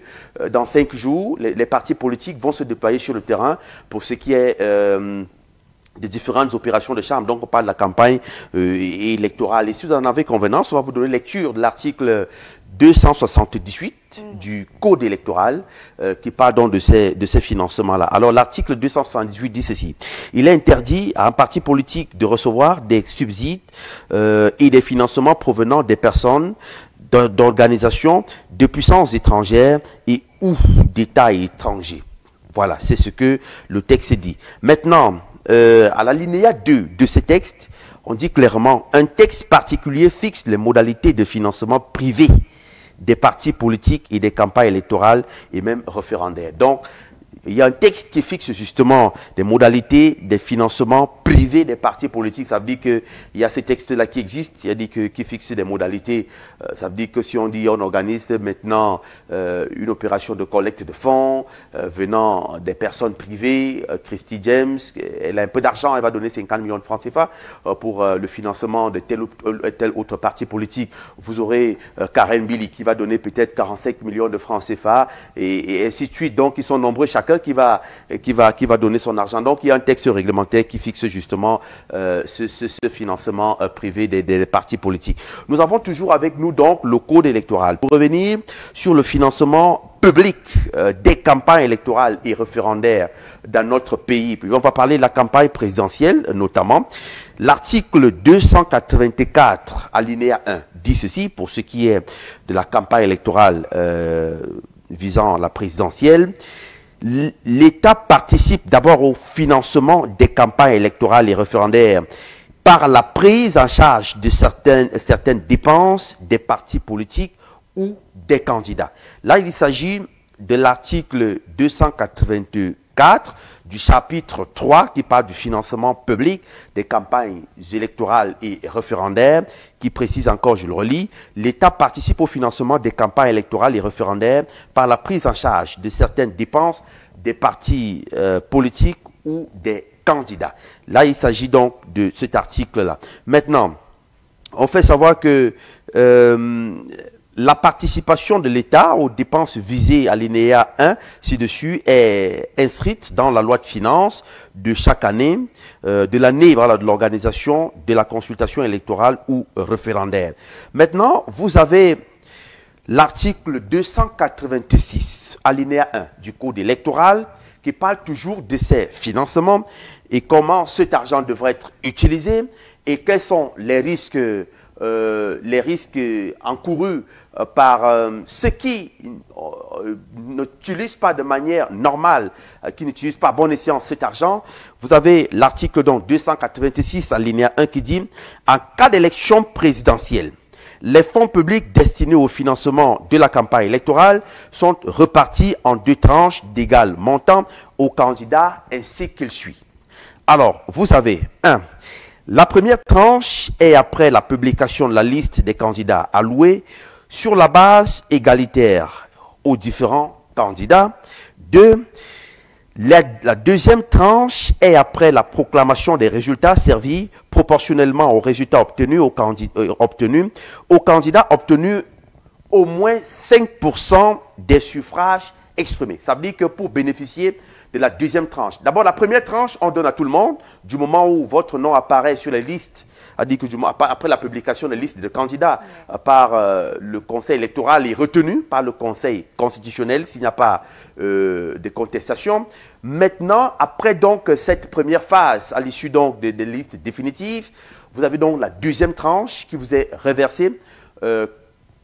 dans 5 jours, les partis politiques vont se déployer sur le terrain pour ce qui est des différentes opérations de charme. Donc on parle de la campagne électorale. Et si vous en avez convenance, on va vous donner lecture de l'article 278 du Code électoral qui parle donc de ces financements-là. Alors l'article 278 dit ceci: il est interdit à un parti politique de recevoir des subsides et des financements provenant des personnes, d'organisations, de puissances étrangères et ou d'États étrangers. Voilà, c'est ce que le texte dit. Maintenant, à l'alinéa 2 de ce texte, on dit clairement: un texte particulier fixe les modalités de financement privé des partis politiques et des campagnes électorales et même référendaires. Donc, il y a un texte qui fixe justement des modalités des financements privés des partis politiques. Ça veut dire qu'il y a ces textes-là qui existent, il y a dit qui fixent des modalités. Ça veut dire que si on dit on organise maintenant une opération de collecte de fonds venant des personnes privées, Christy James, elle a un peu d'argent, elle va donner 50 millions de francs CFA pour le financement de tel autre parti politique. Vous aurez Karen Billy qui va donner peut-être 45 millions de francs CFA et ainsi de suite. Donc ils sont nombreux, chacun qui va donner son argent. Donc il y a un texte réglementaire qui fixe justement ce financement privé des partis politiques. Nous avons toujours avec nous donc le code électoral. Pour revenir sur le financement public des campagnes électorales et référendaires dans notre pays, puis on va parler de la campagne présidentielle notamment. L'article 284 alinéa 1 dit ceci pour ce qui est de la campagne électorale visant la présidentielle. L'État participe d'abord au financement des campagnes électorales et référendaires par la prise en charge de certaines dépenses des partis politiques ou des candidats. Là, il s'agit de l'article 284 du chapitre 3 qui parle du financement public des campagnes électorales et référendaires, qui précise encore, je le relis: l'État participe au financement des campagnes électorales et référendaires par la prise en charge de certaines dépenses des partis politiques ou des candidats. Là, il s'agit donc de cet article-là. Maintenant, on fait savoir que la participation de l'État aux dépenses visées à l'alinéa 1 ci-dessus est inscrite dans la loi de finances de chaque année, de l'année de l'organisation de la consultation électorale ou référendaire. Maintenant, vous avez l'article 286, alinéa 1 du Code électoral, qui parle toujours de ces financements et comment cet argent devrait être utilisé et quels sont les risques encourus par ceux qui n'utilisent pas de manière normale, qui n'utilisent pas à bon escient cet argent. Vous avez l'article 286 alinéa 1 qui dit: en cas d'élection présidentielle, les fonds publics destinés au financement de la campagne électorale sont repartis en 2 tranches d'égal montant aux candidats ainsi qu'il suit. Alors, vous avez 1. La première tranche est après la publication de la liste des candidats alloués sur la base égalitaire aux différents candidats. 2. La deuxième tranche est après la proclamation des résultats servis proportionnellement aux résultats obtenus aux candidats obtenus au moins 5% des suffrages exprimés. Ça veut dire que pour bénéficier de la deuxième tranche, d'abord la première tranche, on donne à tout le monde du moment où votre nom apparaît sur les listes, c'est-à-dire que après la publication des listes de candidats par le Conseil électoral est retenu par le Conseil constitutionnel s'il n'y a pas de contestation. Maintenant, après donc cette première phase, à l'issue donc des listes définitives, vous avez donc la deuxième tranche qui vous est reversée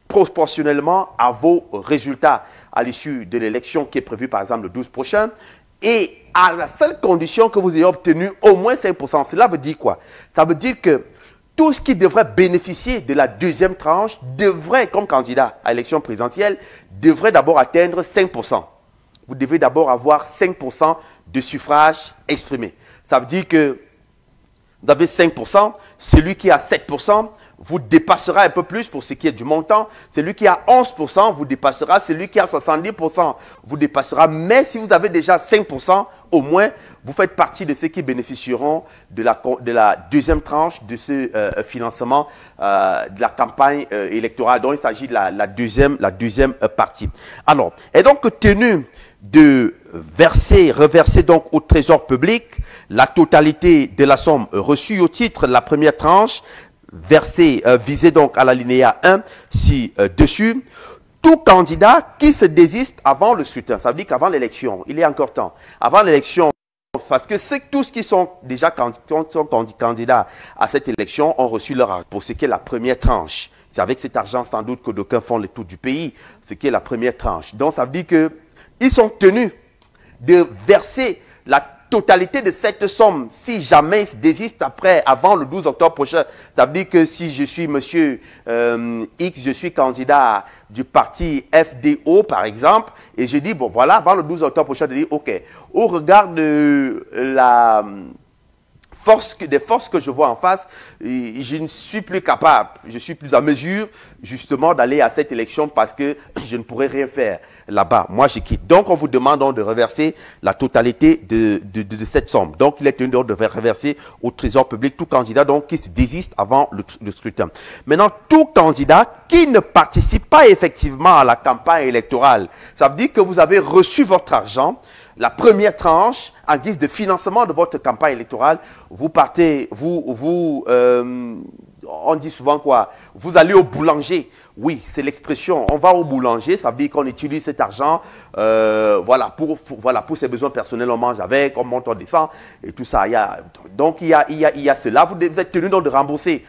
proportionnellement à vos résultats à l'issue de l'élection qui est prévue par exemple le 12 prochain. et à la seule condition que vous ayez obtenu au moins 5%. Cela veut dire quoi? Ça veut dire que tout ce qui devrait bénéficier de la deuxième tranche devrait, comme candidat à l'élection présidentielle, devrait d'abord atteindre 5%. Vous devez d'abord avoir 5% de suffrages exprimés. Ça veut dire que vous avez 5%, celui qui a 7% vous dépassera un peu plus pour ce qui est du montant. Celui qui a 11% vous dépassera, celui qui a 70% vous dépassera. Mais si vous avez déjà 5%, au moins, vous faites partie de ceux qui bénéficieront de la deuxième tranche de ce financement de la campagne électorale. Donc, il s'agit de la deuxième partie. Alors, et donc, tenu de reverser donc au trésor public la totalité de la somme reçue au titre de la première tranche, visée donc à l'alinéa 1 ci-dessus, tout candidat qui se désiste avant le scrutin, ça veut dire qu'avant l'élection, il est encore temps, avant l'élection, parce que tous ceux qui sont déjà candidats à cette élection ont reçu leur argent pour ce qui est la première tranche. C'est avec cet argent sans doute que d'aucuns font le tour du pays, ce qui est la première tranche. Donc ça veut dire qu'ils sont tenus de verser la totalité de cette somme, si jamais ils se désistent avant le 12 octobre prochain. Ça veut dire que si je suis monsieur X, je suis candidat du parti FDO par exemple, et je dis, bon voilà, avant le 12 octobre prochain, je dis, ok, au regard de des forces que je vois en face, je ne suis plus capable, je suis plus à mesure justement d'aller à cette élection parce que je ne pourrai rien faire là-bas. Moi, je quitte. Donc, on vous demande donc de reverser la totalité de cette somme. Donc, il est tenu de reverser au trésor public tout candidat donc, qui se désiste avant le scrutin. Maintenant, tout candidat qui ne participe pas effectivement à la campagne électorale, ça veut dire que vous avez reçu votre argent, la première tranche, en guise de financement de votre campagne électorale, vous partez, on dit souvent quoi? Vous allez au boulanger. Oui, c'est l'expression. On va au boulanger, ça veut dire qu'on utilise cet argent, pour ses besoins personnels, on mange avec, on monte, on descend, et tout ça. Donc, il y a cela. Vous êtes tenu donc de rembourser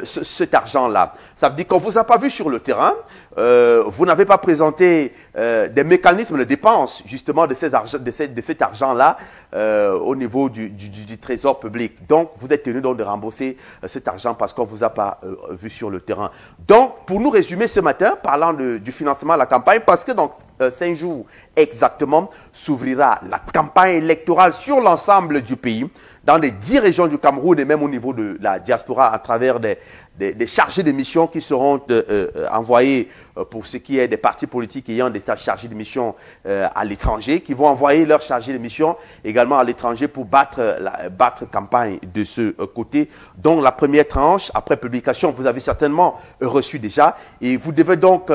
cet argent-là. Ça veut dire qu'on ne vous a pas vu sur le terrain, vous n'avez pas présenté des mécanismes de dépense, justement, de cet argent-là au niveau du trésor public. Donc, vous êtes tenu donc de rembourser cet argent parce qu'on ne vous a pas vu sur le terrain. Donc, pour nous résumer ce matin, parlant du financement de la campagne, parce que dans 5 jours exactement, s'ouvrira la campagne électorale sur l'ensemble du pays, dans les 10 régions du Cameroun et même au niveau de la diaspora à travers des chargés de mission qui seront envoyés pour ce qui est des partis politiques ayant des chargés de mission à l'étranger, qui vont envoyer leurs chargés de mission également à l'étranger pour battre campagne de ce côté. Donc la première tranche, après publication, vous avez certainement reçu déjà et vous devez donc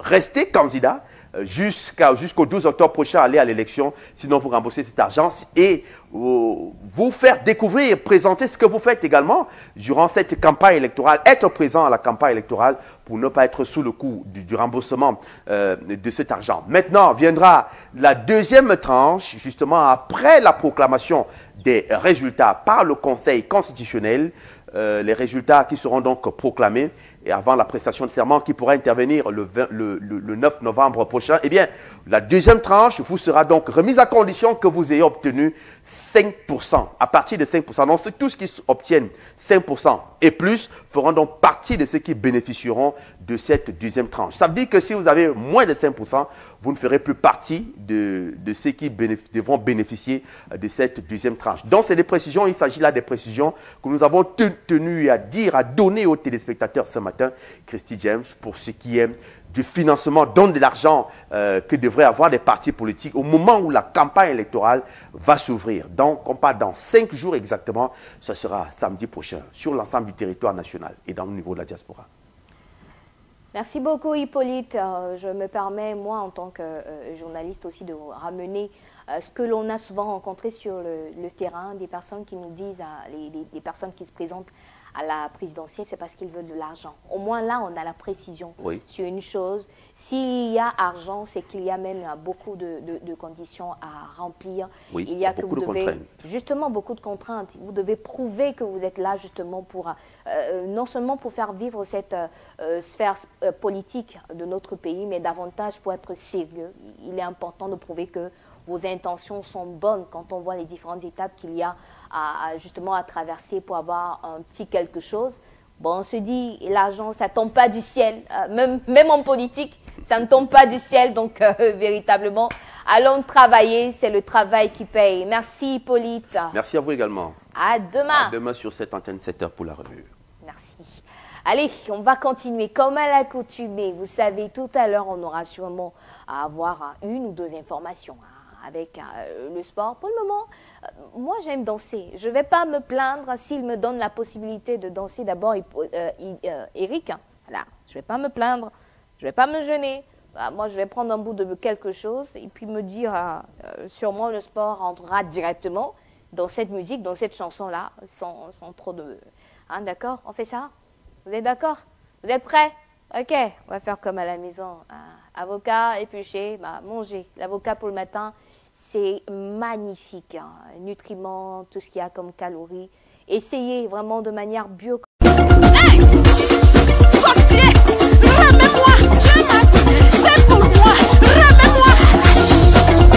rester candidat jusqu'au 12 octobre prochain, aller à l'élection, sinon vous remboursez cet argent et vous faire découvrir, présenter ce que vous faites également durant cette campagne électorale, être présent à la campagne électorale pour ne pas être sous le coup du remboursement de cet argent. Maintenant viendra la deuxième tranche, justement après la proclamation des résultats par le Conseil constitutionnel, les résultats qui seront donc proclamés et avant la prestation de serment qui pourra intervenir le 9 novembre prochain, eh bien, la deuxième tranche vous sera donc remise à condition que vous ayez obtenu 5%. À partir de 5%, donc tous ceux qui obtiennent 5% et plus feront donc partie de ceux qui bénéficieront de cette deuxième tranche. Ça veut dire que si vous avez moins de 5%, vous ne ferez plus partie de ceux qui devront bénéficier de cette deuxième tranche. Donc, c'est des précisions, il s'agit là des précisions que nous avons tenu à dire, à donner aux téléspectateurs ce matin, Christy James, pour ce qui est du financement, donne de l'argent que devraient avoir les partis politiques au moment où la campagne électorale va s'ouvrir. Donc, on part dans 5 jours exactement, ce sera samedi prochain, sur l'ensemble du territoire national et dans le niveau de la diaspora. Merci beaucoup Hippolyte. Je me permets, moi, en tant que journaliste aussi, de ramener ce que l'on a souvent rencontré sur le terrain, des personnes qui nous disent, les personnes qui se présentent à la présidentielle, c'est parce qu'ils veulent de l'argent. Au moins là, on a la précision sur une chose. S'il y a argent, c'est qu'il y a même beaucoup de conditions à remplir. Oui, il y a que vous devez, justement, beaucoup de contraintes. Vous devez prouver que vous êtes là justement pour, non seulement pour faire vivre cette sphère politique de notre pays, mais davantage pour être sérieux. Il est important de prouver que vos intentions sont bonnes quand on voit les différentes étapes qu'il y a justement à traverser pour avoir un petit quelque chose. Bon, on se dit, l'argent, ça ne tombe pas du ciel. Même en politique, ça ne tombe pas du ciel. Donc, véritablement, allons travailler. C'est le travail qui paye. Merci, Hippolyte. Merci à vous également. À demain. À demain sur cette antenne 7h pour la revue. Merci. Allez, on va continuer comme à l'accoutumée. Vous savez, tout à l'heure, on aura sûrement à avoir une ou deux informations avec le sport. Pour le moment, moi, j'aime danser. Je ne vais pas me plaindre s'il me donne la possibilité de danser. D'abord, Eric, voilà, je ne vais pas me plaindre. Je ne vais pas me gêner. Moi, je vais prendre un bout de quelque chose et puis me dire, sûrement, le sport rentrera directement dans cette musique, dans cette chanson-là, sans trop de... Hein, d'accord? On fait ça? Vous êtes d'accord? Vous êtes prêts? Ok, on va faire comme à la maison. Avocat, épluché, manger. L'avocat pour le matin, c'est magnifique. Hein. Nutriments, tout ce qu'il y a comme calories. Essayez vraiment de manière bio. Hey! Sorcier! Remets-moi! C'est pour moi! Remets-moi!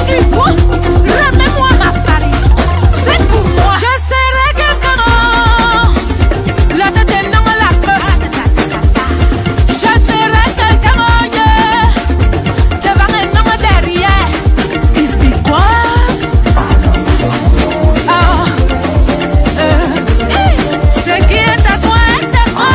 Il faut! Remets-moi ma farine! C'est pour moi! Je serai quelqu'un! La tête est dans la peur! Je serai quelqu'un! Devant et non derrière! It's because... Ce qui est à toi est à toi!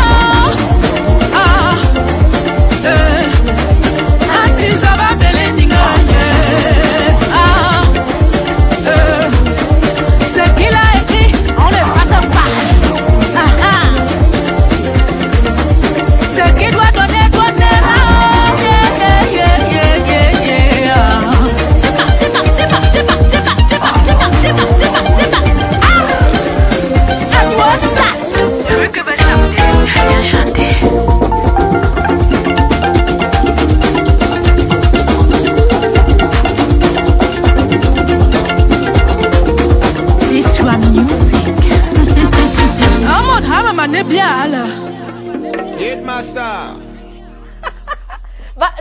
Ce qu'il a écrit, on ne fasse pas. Ce qu'il doit donner, donnera. C'est pas, c'est pas, c'est pas, c'est pas, c'est pas, c'est pas, c'est pas, c'est pas, c'est pas, c'est pas. À toi, place. Je veux que va chanter, viens chanter.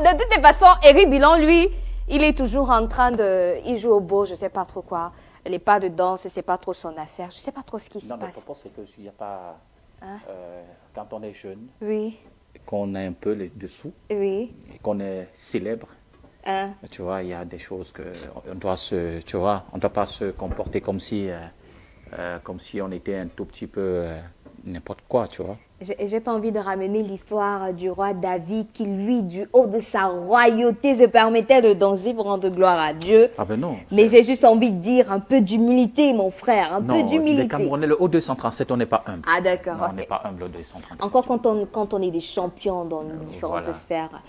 De toutes les façons, Eric Bilan, lui, il est toujours en train de... Il joue au beau, je ne sais pas trop quoi. Les pas de danse, c'est pas trop son affaire. Je ne sais pas trop ce qui se passe. Non, mais propos, c'est qu'il n'y a pas... Hein? Quand on est jeune, oui, qu'on a un peu les dessous, oui, et qu'on est célèbre, hein? Tu vois, il y a des choses que on doit se... Tu vois, on ne doit pas se comporter comme si on était un tout petit peu n'importe quoi, tu vois. J'ai pas envie de ramener l'histoire du roi David qui, lui, du haut de sa royauté, se permettait de danser pour rendre gloire à Dieu. Ah ben non. Mais j'ai juste envie de dire un peu d'humilité, mon frère, un peu d'humilité. Les Camerounais, le haut 237, on n'est pas humble. Ah d'accord. Non, on n'est pas humble au 237. Encore quand on est des champions dans différentes sphères.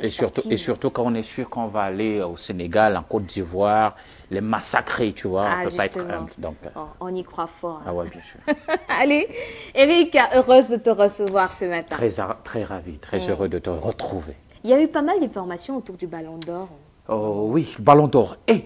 Et surtout quand on est sûr qu'on va aller au Sénégal, en Côte d'Ivoire, les massacrer, tu vois, on ne peut pas être humble. Donc, on y croit fort. Ah ouais, bien sûr. Allez, Eric, heureuse de te recevoir ce matin. Très ravi, très heureux de te retrouver. Il y a eu pas mal d'informations autour du Ballon d'Or. Oh, oui, Ballon d'Or. Et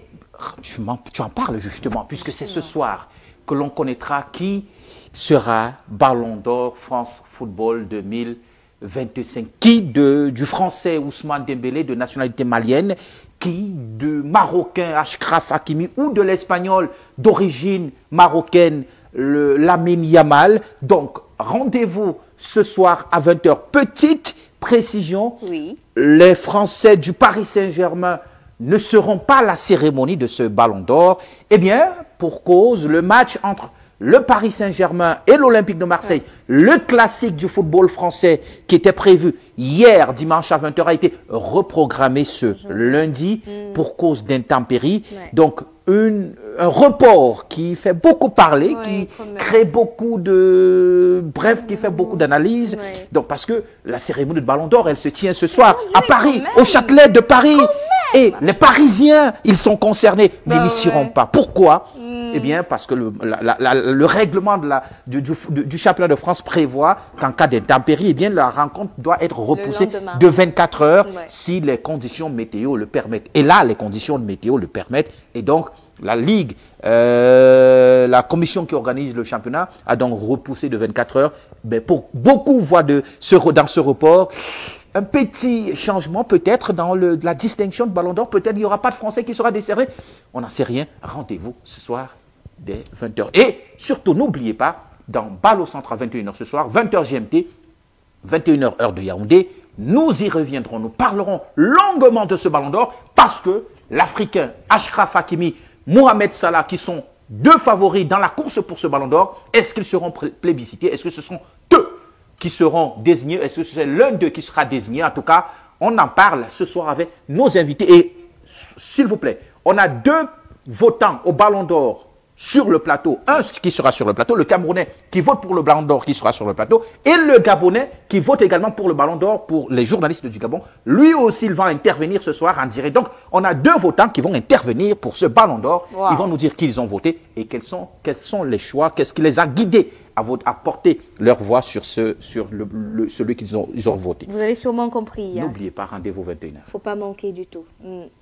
tu en parles justement, puisque c'est ce soir que l'on connaîtra qui sera Ballon d'Or France Football 2025. Qui du français Ousmane Dembélé de nationalité malienne, qui du marocain Achraf Hakimi ou de l'espagnol d'origine marocaine Lamine Yamal. Donc, rendez-vous ce soir à 20h. Petite précision, oui. Les Français du Paris Saint-Germain ne seront pas à la cérémonie de ce Ballon d'Or. Eh bien, pour cause, le match entre le Paris Saint-Germain et l'Olympique de Marseille, le classique du football français qui était prévu hier, dimanche à 20h, a été reprogrammé ce lundi pour cause d'intempéries. Donc, un report qui fait beaucoup parler, qui crée beaucoup de... Bref, qui fait beaucoup d'analyses. Donc, parce que la cérémonie de Ballon d'Or, elle se tient ce soir à Paris, au Châtelet de Paris. Et les Parisiens, ils sont concernés, mais ils n'y seront pas. Pourquoi? Eh bien, parce que le règlement du championnat de France prévoit qu'en cas d'intempérie, eh bien, la rencontre doit être repoussée de 24 heures si les conditions météo le permettent. Et là, les conditions de météo le permettent. Et donc, la Ligue, la commission qui organise le championnat a donc repoussé de 24 heures. Mais pour beaucoup voient dans ce report un petit changement peut-être dans la distinction de Ballon d'Or. Peut-être il n'y aura pas de Français qui sera décerné. On n'en sait rien. Rendez-vous ce soir dès 20h. Et surtout, n'oubliez pas, dans Balle au centre à 21h ce soir, 20h GMT, 21h heure de Yaoundé, nous y reviendrons. Nous parlerons longuement de ce Ballon d'Or parce que l'Africain Achraf Hakimi, Mohamed Salah, qui sont deux favoris dans la course pour ce Ballon d'Or, est-ce qu'ils seront plébiscités? Est-ce que ce sont eux qui seront désignés? Est-ce que c'est l'un d'eux qui sera désigné? En tout cas, on en parle ce soir avec nos invités. Et s'il vous plaît, on a deux votants au Ballon d'Or sur le plateau. Un qui sera sur le plateau, le Camerounais qui vote pour le Ballon d'Or qui sera sur le plateau, et le Gabonais qui vote également pour le Ballon d'Or pour les journalistes du Gabon. Lui aussi, il va intervenir ce soir en direct. Donc, on a deux votants qui vont intervenir pour ce Ballon d'Or. Wow. Ils vont nous dire qui ils ont voté et quels sont les choix, qu'est-ce qui les a guidés à porter leur voix sur celui qu'ils ont voté. Vous avez sûrement compris. N'oubliez pas, rendez-vous 21h. Faut pas manquer du tout.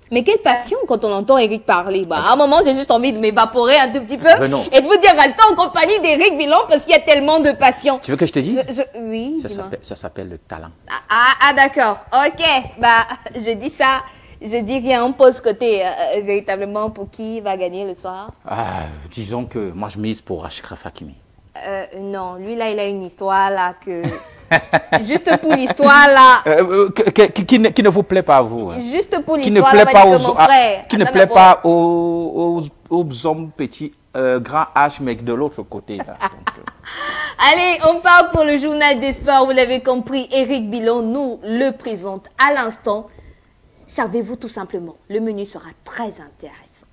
Mais quelle passion quand on entend Eric parler. Bah, à un moment, j'ai juste envie de m'évaporer un tout petit peu et de vous dire, restez en compagnie d'Eric Bilon parce qu'il y a tellement de passion. Tu veux que je te dise? Oui, ça s'appelle le talent. Ah d'accord. Ok. Bah, je dis ça. Je dis rien, on pose côté véritablement pour qui va gagner le soir. Disons que moi, je mise pour Achraf Hakimi. Non, lui là, il a une histoire là que... Juste pour l'histoire là... qui ne vous plaît pas à vous. Hein. Juste pour l'histoire là, mon frère. Qui ne plaît pas aux hommes petits, grands H, mais de l'autre côté. Là. Donc, Allez, on part pour le journal des sports. Vous l'avez compris, Eric Bilon nous le présente à l'instant. Servez-vous tout simplement. Le menu sera très intéressant.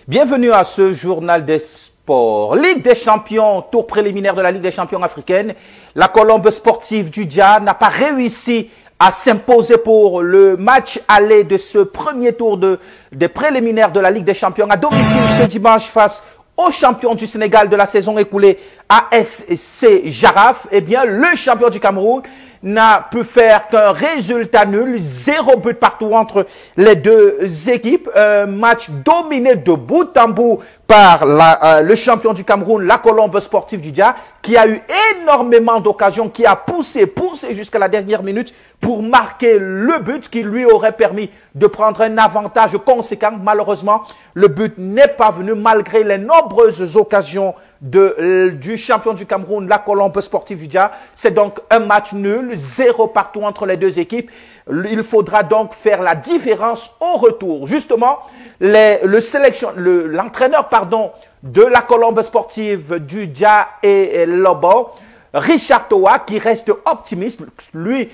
Bienvenue à ce journal des sports. Ligue des champions, tour préliminaire de la Ligue des champions africaine. La Colombe sportive du Dia n'a pas réussi à s'imposer pour le match aller de ce premier tour des préliminaires de la Ligue des champions à domicile ce dimanche face aux champions du Sénégal de la saison écoulée, ASC Jaraf. Eh bien, le champion du Cameroun n'a pu faire qu'un résultat nul, 0 but partout entre les deux équipes. Un match dominé de bout en bout par le champion du Cameroun, la Colombe sportive du Dia, qui a eu énormément d'occasions, qui a poussé jusqu'à la dernière minute pour marquer le but qui lui aurait permis de prendre un avantage conséquent. Malheureusement, le but n'est pas venu malgré les nombreuses occasions du champion du Cameroun, la Colombe sportive du Dia. C'est donc un match nul, 0 partout entre les deux équipes. Il faudra donc faire la différence au retour. Justement, l'entraîneur de la Colombe sportive du Dia et Lobo, Richard Toa, qui reste optimiste. Lui,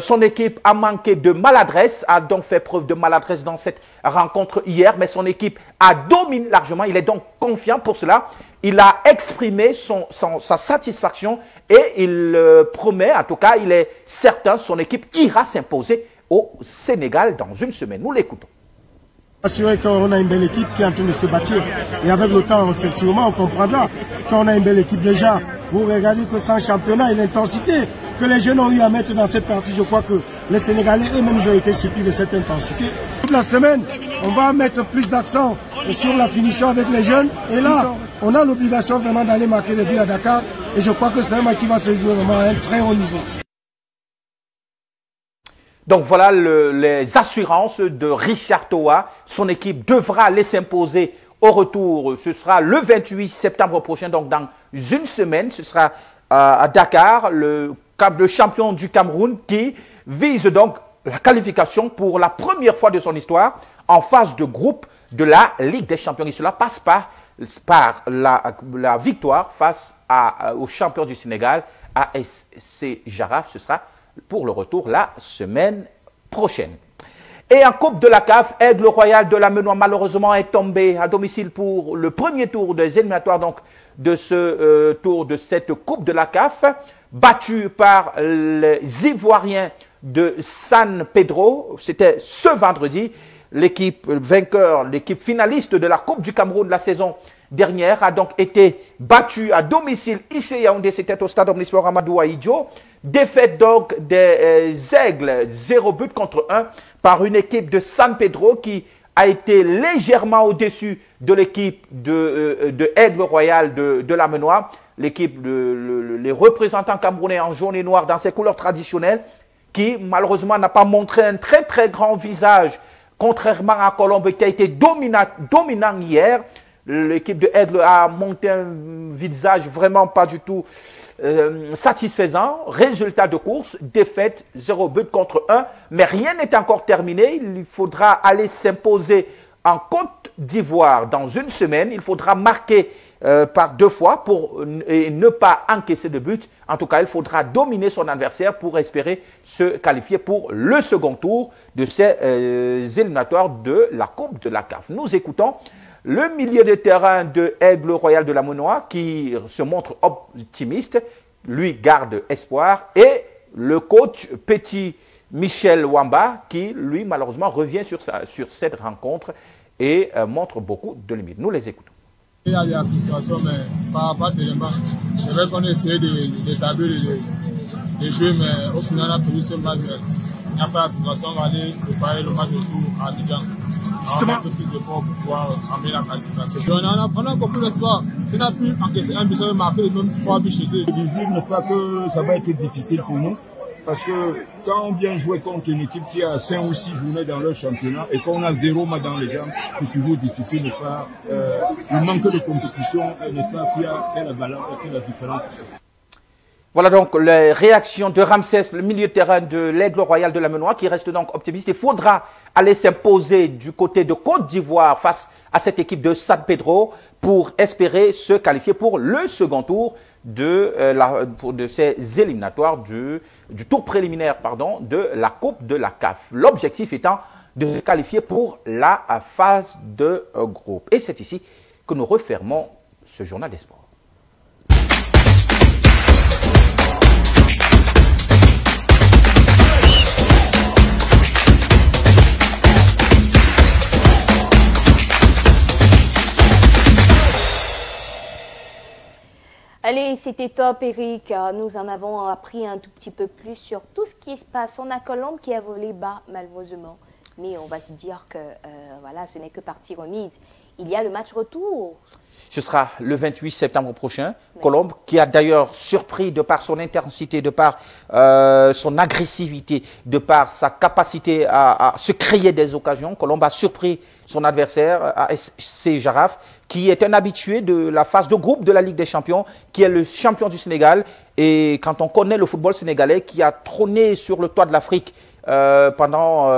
son équipe a manqué de maladresse, a donc fait preuve de maladresse dans cette rencontre hier, mais son équipe a dominé largement. Il est donc confiant pour cela. Il a exprimé sa satisfaction et il promet, en tout cas, il est certain, son équipe ira s'imposer au Sénégal dans une semaine. Nous l'écoutons. Assurer qu'on a une belle équipe qui est en train de se bâtir. Et avec le temps, effectivement, on comprendra qu'on a une belle équipe déjà. Vous regardez que sans championnat et l'intensité que les jeunes ont eu à mettre dans cette partie, je crois que les Sénégalais eux-mêmes ont été surpris de cette intensité. Toute la semaine, on va mettre plus d'accent sur la finition avec les jeunes. Et là, on a l'obligation vraiment d'aller marquer des buts à Dakar. Et je crois que c'est un match qui va se jouer vraiment à un très haut niveau. Donc voilà les assurances de Richard Toa. Son équipe devra aller s'imposer au retour. Ce sera le 28 septembre prochain, donc dans une semaine. Ce sera à Dakar, le champion du Cameroun qui vise donc la qualification pour la première fois de son histoire en phase de groupe de la Ligue des champions. Et cela passe par la victoire face au champion du Sénégal, ASC Jaraf. Ce sera pour le retour la semaine prochaine. Et en Coupe de la CAF, Aigle Royal de la Menoie malheureusement est tombé à domicile pour le premier tour des éliminatoires donc, de ce tour de cette Coupe de la CAF, battu par les Ivoiriens de San Pedro. C'était ce vendredi. L'équipe vainqueur, l'équipe finaliste de la Coupe du Cameroun de la saison dernière a donc été battue à domicile ici à Yaoundé, c'était au stade Omnisport Amadou Ahidjo. Défaite donc des Aigles 0 but contre 1 par une équipe de San Pedro qui a été légèrement au-dessus de l'équipe de Aigle Royal de la Menoie. L'équipe, les représentants camerounais en jaune et noir dans ses couleurs traditionnelles, qui malheureusement n'a pas montré un très très grand visage, contrairement à Colombe qui a été dominant hier. L'équipe de Aigle a monté un visage vraiment pas du tout satisfaisant. Résultat de course, défaite 0 but contre 1, mais rien n'est encore terminé. Il faudra aller s'imposer en Côte d'Ivoire dans une semaine. Il faudra marquer par 2 fois et ne pas encaisser de but. En tout cas, il faudra dominer son adversaire pour espérer se qualifier pour le second tour de ces éliminatoires de la Coupe de la CAF. Nous écoutons le milieu de terrain de Aigle Royal de la Menoie qui se montre optimiste, lui garde espoir, et le coach petit Michel Wamba qui, lui, malheureusement, revient sur cette rencontre et montre beaucoup de limites. Nous les écoutons. Il y a des frustrations, mais par rapport à l'élément, c'est vrai qu'on a essayé d'établir les jeux, mais au final, on a perdu ce match. Il n'y a pas de frustration, on va aller préparer le match de tour à Abidjan. On va mettre plus d'efforts pour pouvoir amener la qualification. On a beaucoup d'espoir. Si on a pu encaisser un but, ça va marquer même 3 buts chez eux. Je ne crois pas que ça va être difficile pour nous. Parce que quand on vient jouer contre une équipe qui a 5 ou 6 journées dans leur championnat et qu'on a 0 match dans les jambes, c'est toujours difficile de faire. Il manque de compétition, n'est-ce pas, qui a la valeur, qui a la différence. Voilà donc les réactions de Ramsès, le milieu de terrain de l'Aigle Royal de la Menoie, qui reste donc optimiste. Il faudra aller s'imposer du côté de Côte d'Ivoire face à cette équipe de San Pedro pour espérer se qualifier pour le second tour de ces éliminatoires du tour préliminaire de la Coupe de la CAF. L'objectif étant de se qualifier pour la phase de groupe. Et c'est ici que nous refermons ce journal des sports. Allez, c'était top, Eric. Nous en avons appris un tout petit peu plus sur tout ce qui se passe. On a Colombe qui a volé bas, malheureusement. Mais on va se dire que voilà, ce n'est que partie remise. Il y a le match retour. Ce sera le 28 septembre prochain. Oui. Colombe, qui a d'ailleurs surpris de par son intensité, de par son agressivité, de par sa capacité à se créer des occasions. Colombe a surpris son adversaire, ASC Jaraf, qui est un habitué de la phase de groupe de la Ligue des Champions, qui est le champion du Sénégal. Et quand on connaît le football sénégalais, qui a trôné sur le toit de l'Afrique pendant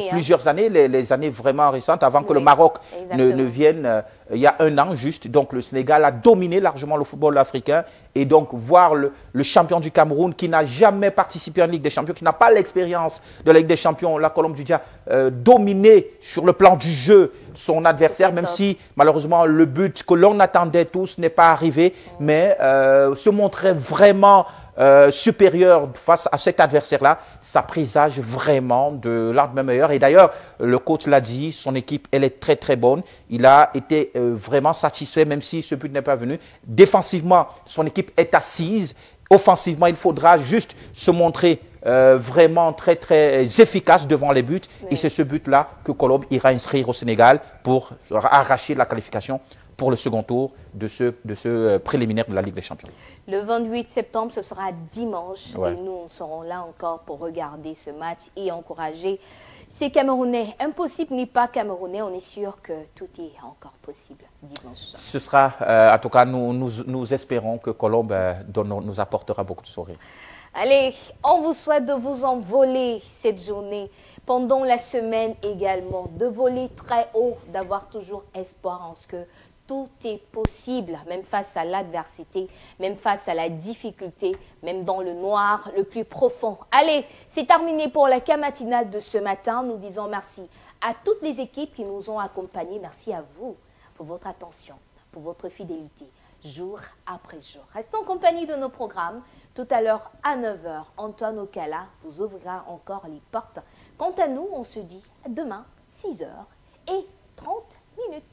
plusieurs années, les années vraiment récentes, avant que le Maroc ne vienne il y a un an juste. Donc le Sénégal a dominé largement le football africain. Et donc voir le champion du Cameroun qui n'a jamais participé en Ligue des Champions, qui n'a pas l'expérience de la Ligue des Champions, la Colombe du Dia, dominer sur le plan du jeu son adversaire, même si malheureusement le but que l'on attendait tous n'est pas arrivé, mais se montrer vraiment supérieur face à cet adversaire-là, ça présage vraiment de l'endemain meilleur. Et d'ailleurs, le coach l'a dit, son équipe, elle est très très bonne. Il a été vraiment satisfait, même si ce but n'est pas venu. Défensivement, son équipe est assise. Offensivement, il faudra juste se montrer vraiment très très efficace devant les buts. Oui. Et c'est ce but-là que Colombe ira inscrire au Sénégal pour arracher la qualification pour le second tour de ce préliminaire de la Ligue des Champions. Le 28 septembre, ce sera dimanche. Ouais. Et nous, on serons là encore pour regarder ce match et encourager ces Camerounais. Impossible n'est pas Camerounais, on est sûr que tout est encore possible dimanche. Ce sera, en tout cas, nous espérons que Colombe nous apportera beaucoup de sourires. Allez, on vous souhaite de vous envoler cette journée, pendant la semaine également, de voler très haut, d'avoir toujours espoir en ce que tout est possible, même face à l'adversité, même face à la difficulté, même dans le noir le plus profond. Allez, c'est terminé pour la matinale de ce matin. Nous disons merci à toutes les équipes qui nous ont accompagnés. Merci à vous pour votre attention, pour votre fidélité, jour après jour. Restez en compagnie de nos programmes. Tout à l'heure à 9h, Antoine Okala vous ouvrira encore les portes. Quant à nous, on se dit à demain, 6h et 30 minutes.